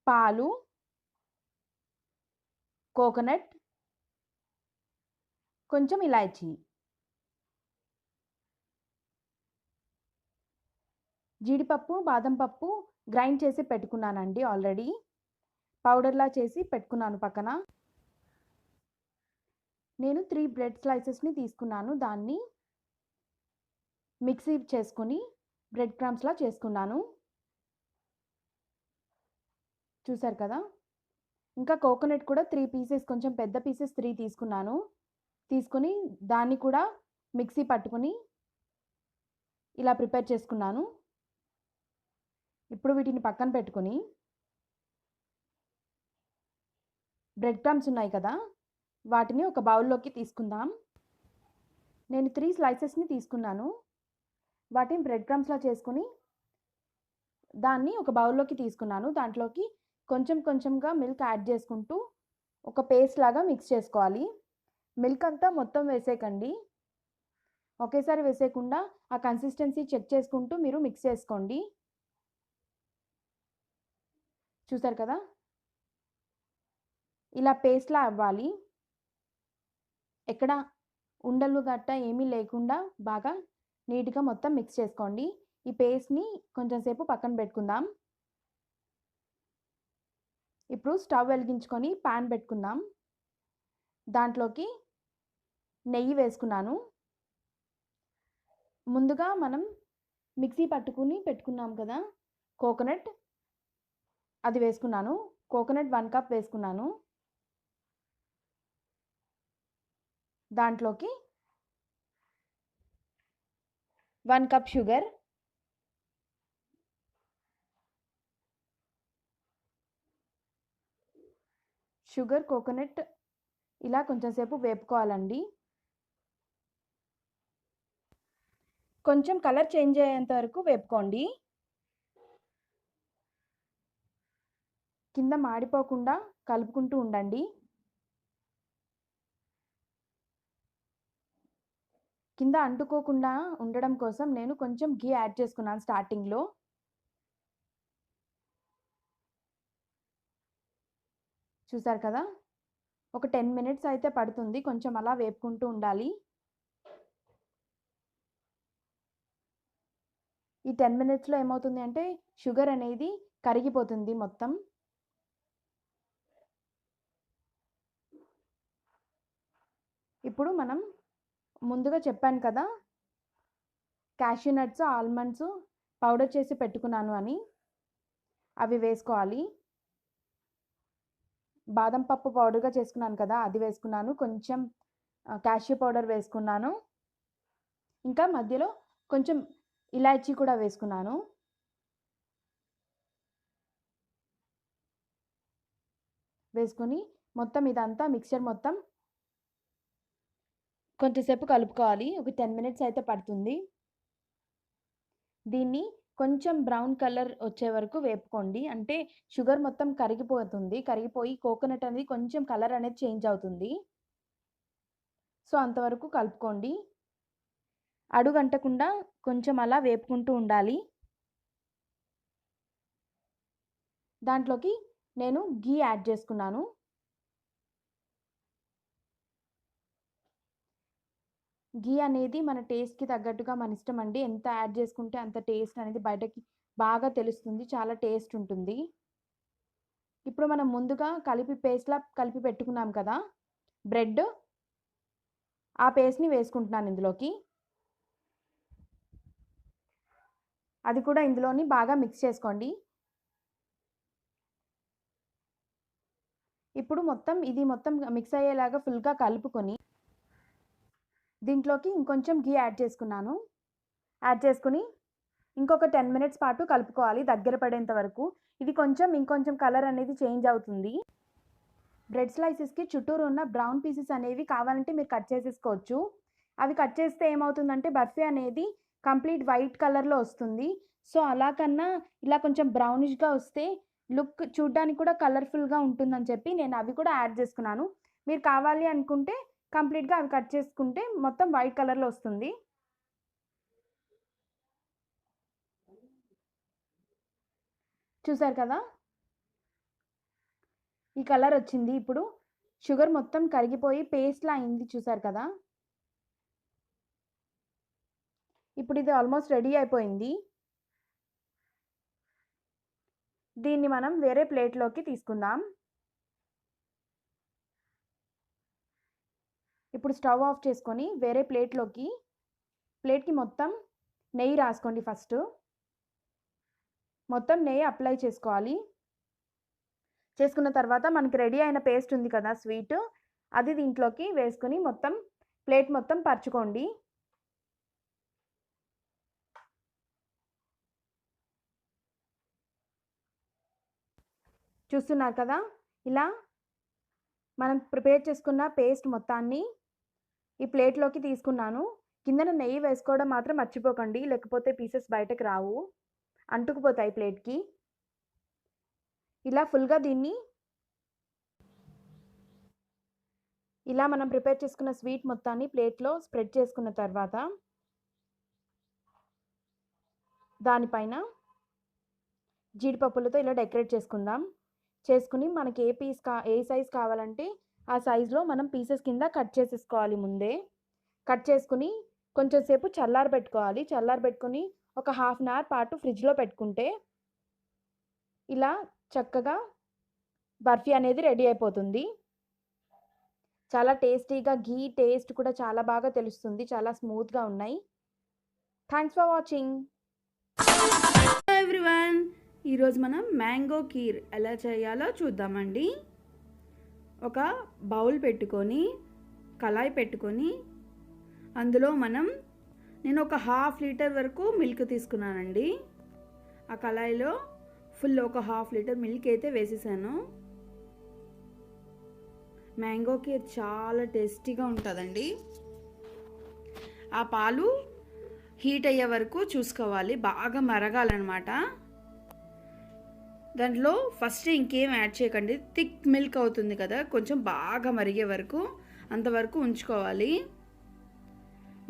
పాలు, కోకోనట్, కొంచెం ఇలాచీ. జీడిపప్పు, బాదం పప్పు గ్రైండ్ చేసి పెట్టుకున్నానండి ఆల్రెడీ. పౌడర్‌లా చేసి పెట్టుకున్నాను పక్కన. నేను 3 బ్రెడ్ స్లైసెస్‌ని తీసుకున్నాను. దాన్ని మిక్సీ చేసుకొని బ్రెడ్ క్రమ్స్‌లా చేసుకున్నాను. చూసారు కదా! ఇంకా కోకోనట్ కూడా 3 పీసెస్ కొంచెం పెద్ద పీసెస్ 3 తీసుకున్నాను. తీసుకొని దాన్ని కూడా మిక్సీ పట్టుకొని ఇలా ప్రిపేర్ చేసుకున్నాను. ఇప్పుడు వీటిని పక్కన పెట్టుకొని బ్రెడ్ క్రమ్స్ ఉన్నాయి కదా! వాటిని ఒక బౌల్‌లోకి తీసుకుందాం. నేను 3 స్లైసెస్‌ని తీసుకున్నాను. వాటిని బ్రెడ్ క్రమ్స్‌లా చేసుకొని దాన్ని ఒక బౌల్‌లోకి తీసుకున్నాను. దాంట్లోకి కొంచెంగా మిల్క్ యాడ్ చేసుకుంటూ ఒక పేస్ట్ లాగా మిక్స్ చేసుకోవాలి. మిల్క్ అంతా మొత్తం వేసేయకండి. ఒకేసారి వేసేయకుండా ఆ కన్సిస్టెన్సీ చెక్ చేసుకుంటూ మీరు మిక్స్ చేసుకోండి. చూసారు కదా! ఇలా పేస్ట్‌లా అవ్వాలి. ఎక్కడ ఉండలు గట్టా ఏమీ లేకుండా బాగా నీట్‌గా మొత్తం మిక్స్ చేసుకోండి. ఈ పేస్ట్‌ని కొంచెం సేపు పక్కన పెట్టుకుందాం. ఇప్పుడు స్టవ్ వెలిగించుకొని పాన్ పెట్టుకుందాం. దాంట్లోకి నెయ్యి వేసుకున్నాను. ముందుగా మనం మిక్సీ పట్టుకుని పెట్టుకున్నాం కదా కోకోనట్, అది వేసుకున్నాను. కోకోనట్ 1 కప్ వేసుకున్నాను. దాంట్లోకి 1 కప్ షుగర్, కోకోనట్ ఇలా కొంచెం సేపు వేపుకోవాలండి. కొంచెం కలర్ చేంజ్ అయ్యేంత వరకు వేపుకోండి. కింద మాడిపోకుండా కలుపుకుంటూ ఉండండి. కింద అంటుకోకుండా ఉండడం కోసం నేను కొంచెం ఘీ యాడ్ చేసుకున్నాను స్టార్టింగ్లో. చూసారు కదా, ఒక 10 మినిట్స్ అయితే పడుతుంది. కొంచెం అలా వేపుకుంటూ ఉండాలి. ఈ 10 మినిట్స్లో ఏమవుతుంది అంటే షుగర్ అనేది కరిగిపోతుంది మొత్తం. ఇప్పుడు మనం ముందుగా చెప్పాను కదా క్యాష్యూ నట్స్, ఆల్మండ్స్ పౌడర్ చేసి పెట్టుకున్నాను అని, అవి వేసుకోవాలి. బాదం పప్పు పౌడర్గా చేసుకున్నాను కదా, అది వేసుకున్నాను. కొంచెం క్యాష్యూ పౌడర్ వేసుకున్నాను. ఇంకా మధ్యలో కొంచెం ఇలాచీ కూడా వేసుకున్నాను. వేసుకొని మొత్తం ఇదంతా మిక్చర్ మొత్తం కొంచెంసేపు కలుపుకోవాలి. ఒక 10 మినిట్స్ అయితే పడుతుంది. దీన్ని కొంచెం బ్రౌన్ కలర్ వచ్చే వరకు వేపుకోండి. అంటే షుగర్ మొత్తం కరిగిపోతుంది. కరిగిపోయి కోకోనట్ అనేది కొంచెం కలర్ అనేది చేంజ్ అవుతుంది. సో అంతవరకు కలుపుకోండి. అడుగంటకుండా కొంచెం అలా వేపుకుంటూ ఉండాలి. దాంట్లోకి నేను ఘీ యాడ్ చేసుకున్నాను. ఘీ అనేది మన టేస్ట్‌కి తగ్గట్టుగా మన ఇష్టం అండి. ఎంత యాడ్ చేసుకుంటే అంత టేస్ట్ అనేది బయటకి బాగా తెలుస్తుంది. చాలా టేస్ట్ ఉంటుంది. ఇప్పుడు మనం ముందుగా పేస్ట్‌లా కలిపి పెట్టుకున్నాం కదా బ్రెడ్, ఆ పేస్ట్‌ని వేసుకుంటున్నాను ఇందులోకి. అది కూడా ఇందులోని బాగా మిక్స్ చేసుకోండి. ఇప్పుడు ఇది మొత్తం మిక్స్ అయ్యేలాగా ఫుల్‌గా కలుపుకొని దీంట్లోకి ఇంకొంచెం ఘీ యాడ్ చేసుకున్నాను. యాడ్ చేసుకొని ఇంకొక 10 మినిట్స్ పాటు కలుపుకోవాలి దగ్గర పడేంత వరకు. ఇది ఇంకొంచెం కలర్ అనేది చేంజ్ అవుతుంది. బ్రెడ్ స్లైసెస్‌కి చుట్టూరు ఉన్న బ్రౌన్ పీసెస్ అనేవి కావాలంటే మీరు కట్ చేసేసుకోవచ్చు. అవి కట్ చేస్తే ఏమవుతుందంటే బర్ఫీ అనేది కంప్లీట్ వైట్ కలర్‌లో వస్తుంది. సో అలా కన్నా ఇలా కొంచెం బ్రౌనిష్‌గా వస్తే లుక్ చూడ్డానికి కూడా కలర్‌ఫుల్‌గా ఉంటుందని చెప్పి నేను అవి కూడా యాడ్ చేసుకున్నాను. మీరు కావాలి అనుకుంటే కంప్లీట్‌గా అవి కట్ చేసుకుంటే మొత్తం వైట్ కలర్‌లో వస్తుంది. చూసారు కదా, ఈ కలర్ వచ్చింది. ఇప్పుడు షుగర్ మొత్తం కరిగిపోయి పేస్ట్‌లా అయింది. చూసారు కదా, ఇప్పుడు ఇది ఆల్మోస్ట్ రెడీ అయిపోయింది. దీన్ని మనం వేరే ప్లేట్‌లోకి తీసుకుందాం. ఇప్పుడు స్టవ్ ఆఫ్ చేసుకొని వేరే ప్లేట్‌కి మొత్తం నెయ్యి రాసుకోండి ఫస్ట్. మొత్తం నెయ్యి అప్లై చేసుకోవాలి. చేసుకున్న తర్వాత మనకి రెడీ అయిన పేస్ట్ ఉంది కదా స్వీట్, అది దీంట్లోకి వేసుకొని మొత్తం ప్లేట్ మొత్తం పరుచుకోండి. చూస్తున్నారు కదా, ఇలా మనం ప్రిపేర్ చేసుకున్న పేస్ట్ మొత్తాన్ని ఈ ప్లేట్‌లోకి తీసుకున్నాను. కిందన నెయ్యి వేసుకోవడం మాత్రం మర్చిపోకండి. లేకపోతే పీసెస్ బయటకి రావు, అంటుకుపోతాయి ప్లేట్‌కి. ఇలా ఫుల్‌గా దీన్ని ఇలా మనం ప్రిపేర్ చేసుకున్న స్వీట్ మొత్తాన్ని ప్లేట్‌లో స్ప్రెడ్ చేసుకున్న తర్వాత దానిపైన జీడిపప్పులతో ఇలా డెకరేట్ చేసుకుందాం. చేసుకుని మనకి ఏ సైజ్ కావాలంటే ఆ సైజులో మనం పీసెస్ కింద కట్ చేసేసుకోవాలి ముందే. కట్ చేసుకుని కొంచెం సేపు చల్లారబెట్టుకోవాలి. చల్లారబెట్టుకొని ఒక హాఫ్ అన్ అవర్ పాటు ఫ్రిడ్జ్‌లో పెట్టుకుంటే ఇలా చక్కగా బర్ఫీ అనేది రెడీ అయిపోతుంది. చాలా టేస్టీగా ఘీ టేస్ట్ కూడా చాలా బాగా తెలుస్తుంది. చాలా స్మూత్‌గా ఉన్నాయి. Thanks for watching. Hello everyone, ఈరోజు మనం మ్యాంగో కీర్ ఎలా చేయాలో చూద్దామండి. ఒక బౌల్ పెట్టుకొని కళాయి పెట్టుకొని అందులో నేను ఒక 1/2 లీటర్ వరకు మిల్క్ తీసుకున్నానండి. ఆ కళాయిలో ఫుల్ ఒక 1/2 లీటర్ మిల్క్ అయితే వేసేసాను. మ్యాంగో కీర్ చాలా టేస్టీగా ఉంటుందండి. ఆ పాలు హీట్ అయ్యే వరకు చూసుకోవాలి, బాగా మరగాలన్నమాట. దాంట్లో ఫస్ట్ ఇంకేం యాడ్ చేయకండి, థిక్ మిల్క్ అవుతుంది కదా, కొంచెం బాగా మరిగే వరకు అంతవరకు ఉంచుకోవాలి.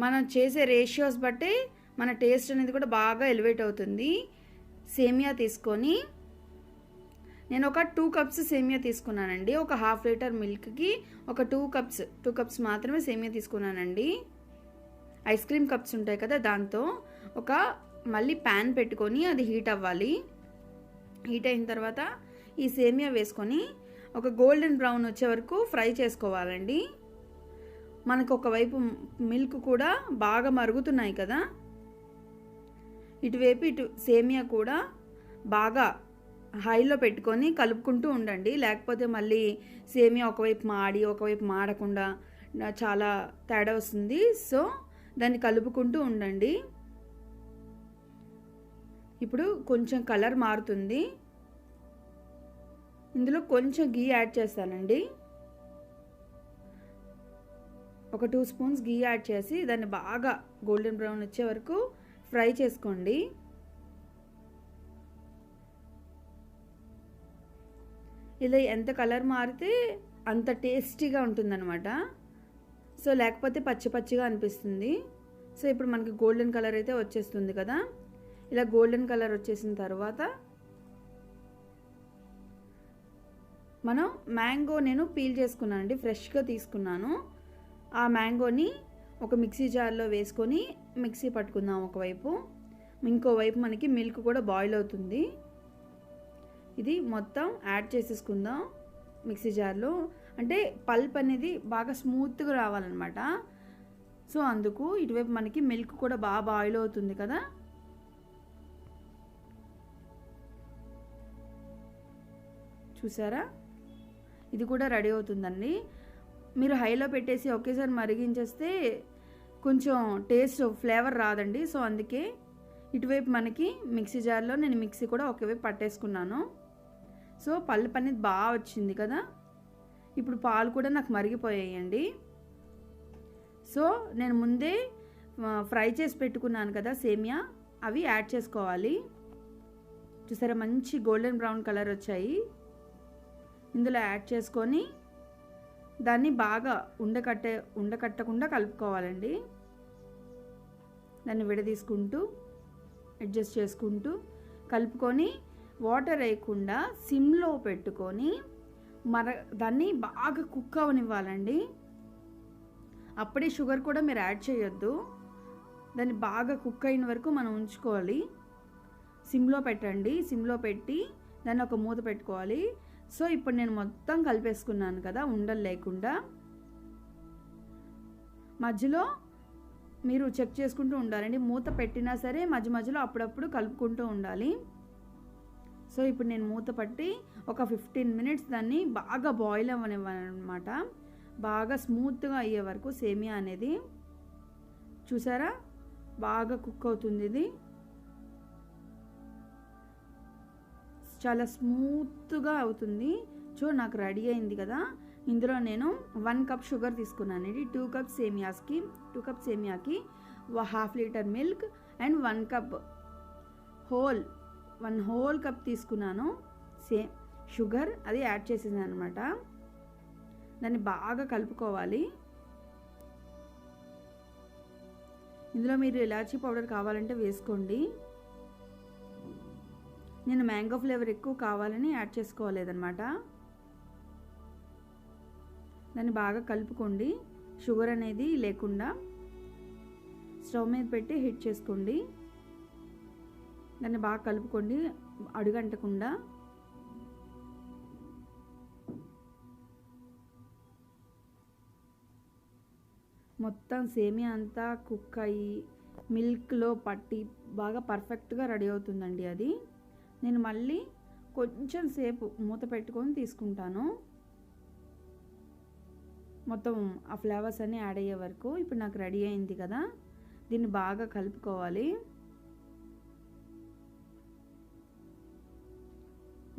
మనం చేసే రేషియోస్ బట్టి మన టేస్ట్ అనేది కూడా బాగా ఎలివేట్ అవుతుంది. సేమియా తీసుకొని నేను ఒక 2 కప్స్ సేమియా తీసుకున్నానండి. ఒక 1/2 లీటర్ మిల్క్కి ఒక 2 కప్స్ మాత్రమే సేమియా తీసుకున్నానండి. ఐస్ క్రీమ్ కప్స్ ఉంటాయి కదా, దాంతో మళ్ళీ ప్యాన్ పెట్టుకొని అది హీట్ అవ్వాలి. హీట్ అయిన తర్వాత ఈ సేమియా వేసుకొని ఒక గోల్డెన్ బ్రౌన్ వచ్చే వరకు ఫ్రై చేసుకోవాలండి. మనకు ఒకవైపు మిల్క్ కూడా బాగా మరుగుతున్నాయి కదా, ఇటు సేమియా కూడా బాగా హైలో పెట్టుకొని కలుపుకుంటూ ఉండండి. లేకపోతే మళ్ళీ సేమియా ఒకవైపు మాడి ఒకవైపు మాడకుండా చాలా తేడా వస్తుంది. సో దాన్ని కలుపుకుంటూ ఉండండి. ఇప్పుడు కొంచెం కలర్ మారుతుంది. ఇందులో కొంచెం గీ యాడ్ చేస్తానండి. ఒక 2 స్పూన్స్ గీ యాడ్ చేసి దాన్ని బాగా గోల్డెన్ బ్రౌన్ వచ్చే వరకు ఫ్రై చేసుకోండి. ఇలా ఎంత కలర్ మారితే అంత టేస్టీగా ఉంటుందన్నమాట. సో లేకపోతే పచ్చి పచ్చిగా అనిపిస్తుంది. సో ఇప్పుడు మనకి గోల్డెన్ కలర్ అయితే వచ్చేస్తుంది కదా. ఇలా గోల్డెన్ కలర్ వచ్చేసిన తర్వాత మనం మ్యాంగో నేను పీల్ చేసుకున్నానండి, ఫ్రెష్గా తీసుకున్నాను. ఆ మ్యాంగోని ఒక మిక్సీ జార్లో వేసుకొని మిక్సీ పట్టుకుందాం ఒకవైపు. ఇంకోవైపు మనకి మిల్క్ కూడా బాయిల్ అవుతుంది. ఇది మొత్తం యాడ్ చేసేసుకుందాం మిక్సీ జార్లో. అంటే పల్ప్ అనేది బాగా స్మూత్గా రావాలన్నమాట. సో అందుకు ఇటువైపు మనకి మిల్క్ కూడా బాగా బాయిల్ అవుతుంది కదా. చూసారా, ఇది కూడా రెడీ అవుతుందండి. మీరు హైలో పెట్టేసి ఒకేసారి మరిగించేస్తే కొంచెం టేస్ట్ ఫ్లేవర్ రాదండి. సో అందుకే ఇటువైపు మనకి మిక్సీ జార్లో నేను మిక్సీ కూడా ఒకవైపు పట్టేసుకున్నాను. సో పల్పు అనేది బాగా వచ్చింది కదా. ఇప్పుడు పాలు కూడా నాకు మరిగిపోయాయండి. సో నేను ముందే ఫ్రై చేసి పెట్టుకున్నాను కదా సేమియా, అవి యాడ్ చేసుకోవాలి. చూసారా, మంచి గోల్డెన్ బ్రౌన్ కలర్ వచ్చాయి. ఇందులో యాడ్ చేసుకొని దాన్ని బాగా ఉండకట్టకుండా కలుపుకోవాలండి. దాన్ని విడదీసుకుంటూ అడ్జస్ట్ చేసుకుంటూ కలుపుకొని వాటర్ వేయకుండా సిమ్లో పెట్టుకొని దాన్ని బాగా కుక్ అవనివ్వాలండి. అప్పుడే షుగర్ కూడా మీరు యాడ్ చేయొద్దు. దాన్ని బాగా కుక్ అయిన వరకు మనం ఉంచుకోవాలి. సిమ్లో పెట్టండి. సిమ్లో పెట్టి దాన్ని ఒక మూత పెట్టుకోవాలి. సో ఇప్పుడు నేను మొత్తం కలిపేసుకున్నాను కదా ఉండలు లేకుండా. మధ్యలో మీరు చెక్ చేసుకుంటూ ఉండాలండి. మూత పెట్టినా సరే మధ్య మధ్యలో అప్పుడప్పుడు కలుపుకుంటూ ఉండాలి. సో ఇప్పుడు నేను మూత పట్టి ఒక 15 మినిట్స్ దాన్ని బాగా బాయిల్ అవ్వనివ్వాలన్నమాట. బాగా స్మూత్గా అయ్యే వరకు సేమియా అనేది. చూసారా, బాగా కుక్ అవుతుంది. ఇది చాలా స్మూత్గా అవుతుంది. నాకు రెడీ అయింది కదా. ఇందులో నేను 1 కప్ షుగర్ తీసుకున్నానండి. 2 కప్ సేమియాకి 1/2 litre milk and 1 whole cup తీసుకున్నాను షుగర్. అది యాడ్ చేసేసాను అనమాట. దాన్ని బాగా కలుపుకోవాలి. ఇందులో మీరు ఇలాచీ పౌడర్ కావాలంటే వేసుకోండి. నేను మ్యాంగో ఫ్లేవర్ ఎక్కువ కావాలని యాడ్ చేసుకోలేదన్నమాట. దాన్ని బాగా కలుపుకోండి. షుగర్ అనేది లేకుండా స్టవ్ మీద పెట్టి హీట్ చేసుకోండి. దాన్ని బాగా కలుపుకోండి అడుగంటకుండా. మొత్తం సేమియా అంతా కుక్ అయ్యి మిల్క్లో పట్టి బాగా పర్ఫెక్ట్గా రెడీ అవుతుందండి అది. నేను మళ్ళీ కొంచెం సేపు మూత పెట్టుకొని తీసుకుంటాను, మొత్తం ఆ ఫ్లేవర్స్ అన్నీ యాడ్ అయ్యే వరకు. ఇప్పుడు నాకు రెడీ అయింది కదా, దీన్ని బాగా కలుపుకోవాలి.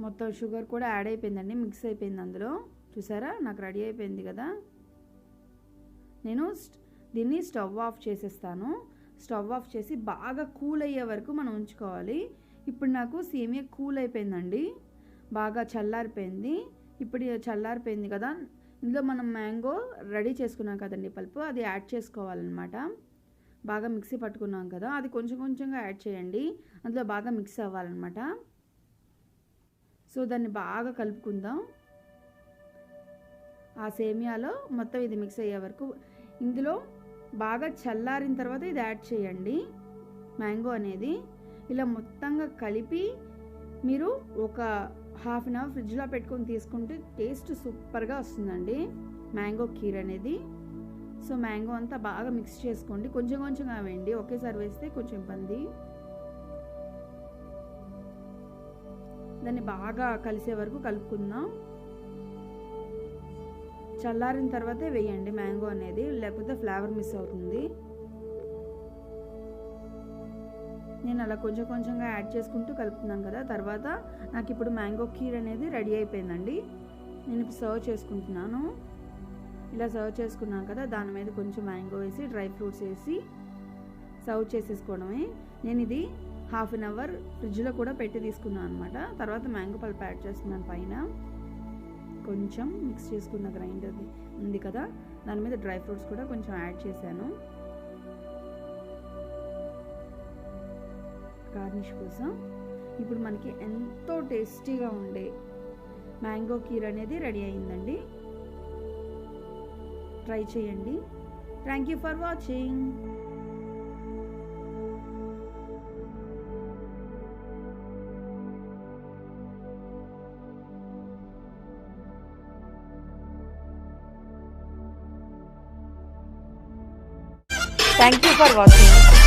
మొత్తం షుగర్ కూడా యాడ్ అయిపోయిందండి, మిక్స్ అయిపోయింది అందులో. చూసారా, నాకు రెడీ అయిపోయింది కదా. నేను దీన్ని స్టవ్ ఆఫ్ చేసేస్తాను. స్టవ్ ఆఫ్ చేసి బాగా కూల్ అయ్యే వరకు మనం ఉంచుకోవాలి. ఇప్పుడు నాకు సేమియా కూల్ అయిపోయిందండి, బాగా చల్లారిపోయింది. ఇప్పుడు చల్లారిపోయింది కదా, ఇందులో మనం మ్యాంగో రెడీ చేసుకున్నాం కదండి పల్పు, అది యాడ్ చేసుకోవాలన్నమాట. బాగా మిక్సీ పట్టుకున్నాం కదా, అది కొంచెం కొంచెంగా యాడ్ చేయండి, అందులో బాగా మిక్స్ అవ్వాలన్నమాట. సో దాన్ని బాగా కలుపుకుందాం. ఆ సేమియాలో మొత్తం ఇది మిక్స్ అయ్యే వరకు. ఇందులో బాగా చల్లారిన తర్వాత ఇది యాడ్ చేయండి, మ్యాంగో అనేది. ఇలా మొత్తంగా కలిపి మీరు ఒక హాఫ్ అన్ అవర్ ఫ్రిడ్జ్లో పెట్టుకొని తీసుకుంటే టేస్ట్ సూపర్గా వస్తుందండి మ్యాంగో కీర్ అనేది. సో మ్యాంగో అంతా బాగా మిక్స్ చేసుకోండి, కొంచెం కొంచెంగా వేయండి, ఒకేసారి వేస్తే కొంచెం ఇబ్బంది. దాన్ని బాగా కలిసే వరకు కలుపుకుందాం. చల్లారిన తర్వాతే వేయండి మ్యాంగో అనేది, లేకపోతే ఫ్లేవర్ మిస్ అవుతుంది. నేను అలా కొంచెం కొంచెంగా యాడ్ చేసుకుంటూ కలుపుతున్నాను కదా. తర్వాత నాకు ఇప్పుడు మ్యాంగో కీర్ అనేది రెడీ అయిపోయిందండి. నేను ఇప్పుడు సర్వ్ చేసుకుంటున్నాను. ఇలా సర్వ్ చేసుకున్నాను కదా, దాని మీద కొంచెం మ్యాంగో వేసి డ్రై ఫ్రూట్స్ వేసి సర్వ్ చేసేసుకోవడమే. నేను ఇది హాఫ్ అన్ అవర్ ఫ్రిడ్జ్లో కూడా పెట్టి తీసుకున్నాను అనమాట. తర్వాత మ్యాంగో పల్ప్ యాడ్ చేస్తున్నాను పైన. కొంచెం మిక్స్ చేసుకున్న గ్రైండర్ ఉంది కదా, దాని మీద డ్రై ఫ్రూట్స్ కూడా కొంచెం యాడ్ చేశాను గార్నిష్ కోసం. ఇప్పుడు మనకి ఎంతో టేస్టీగా ఉండే మ్యాంగో కీర్ అనేది రెడీ అయిందండి. ట్రై చేయండి. Thank you for watching. Thank you for watching.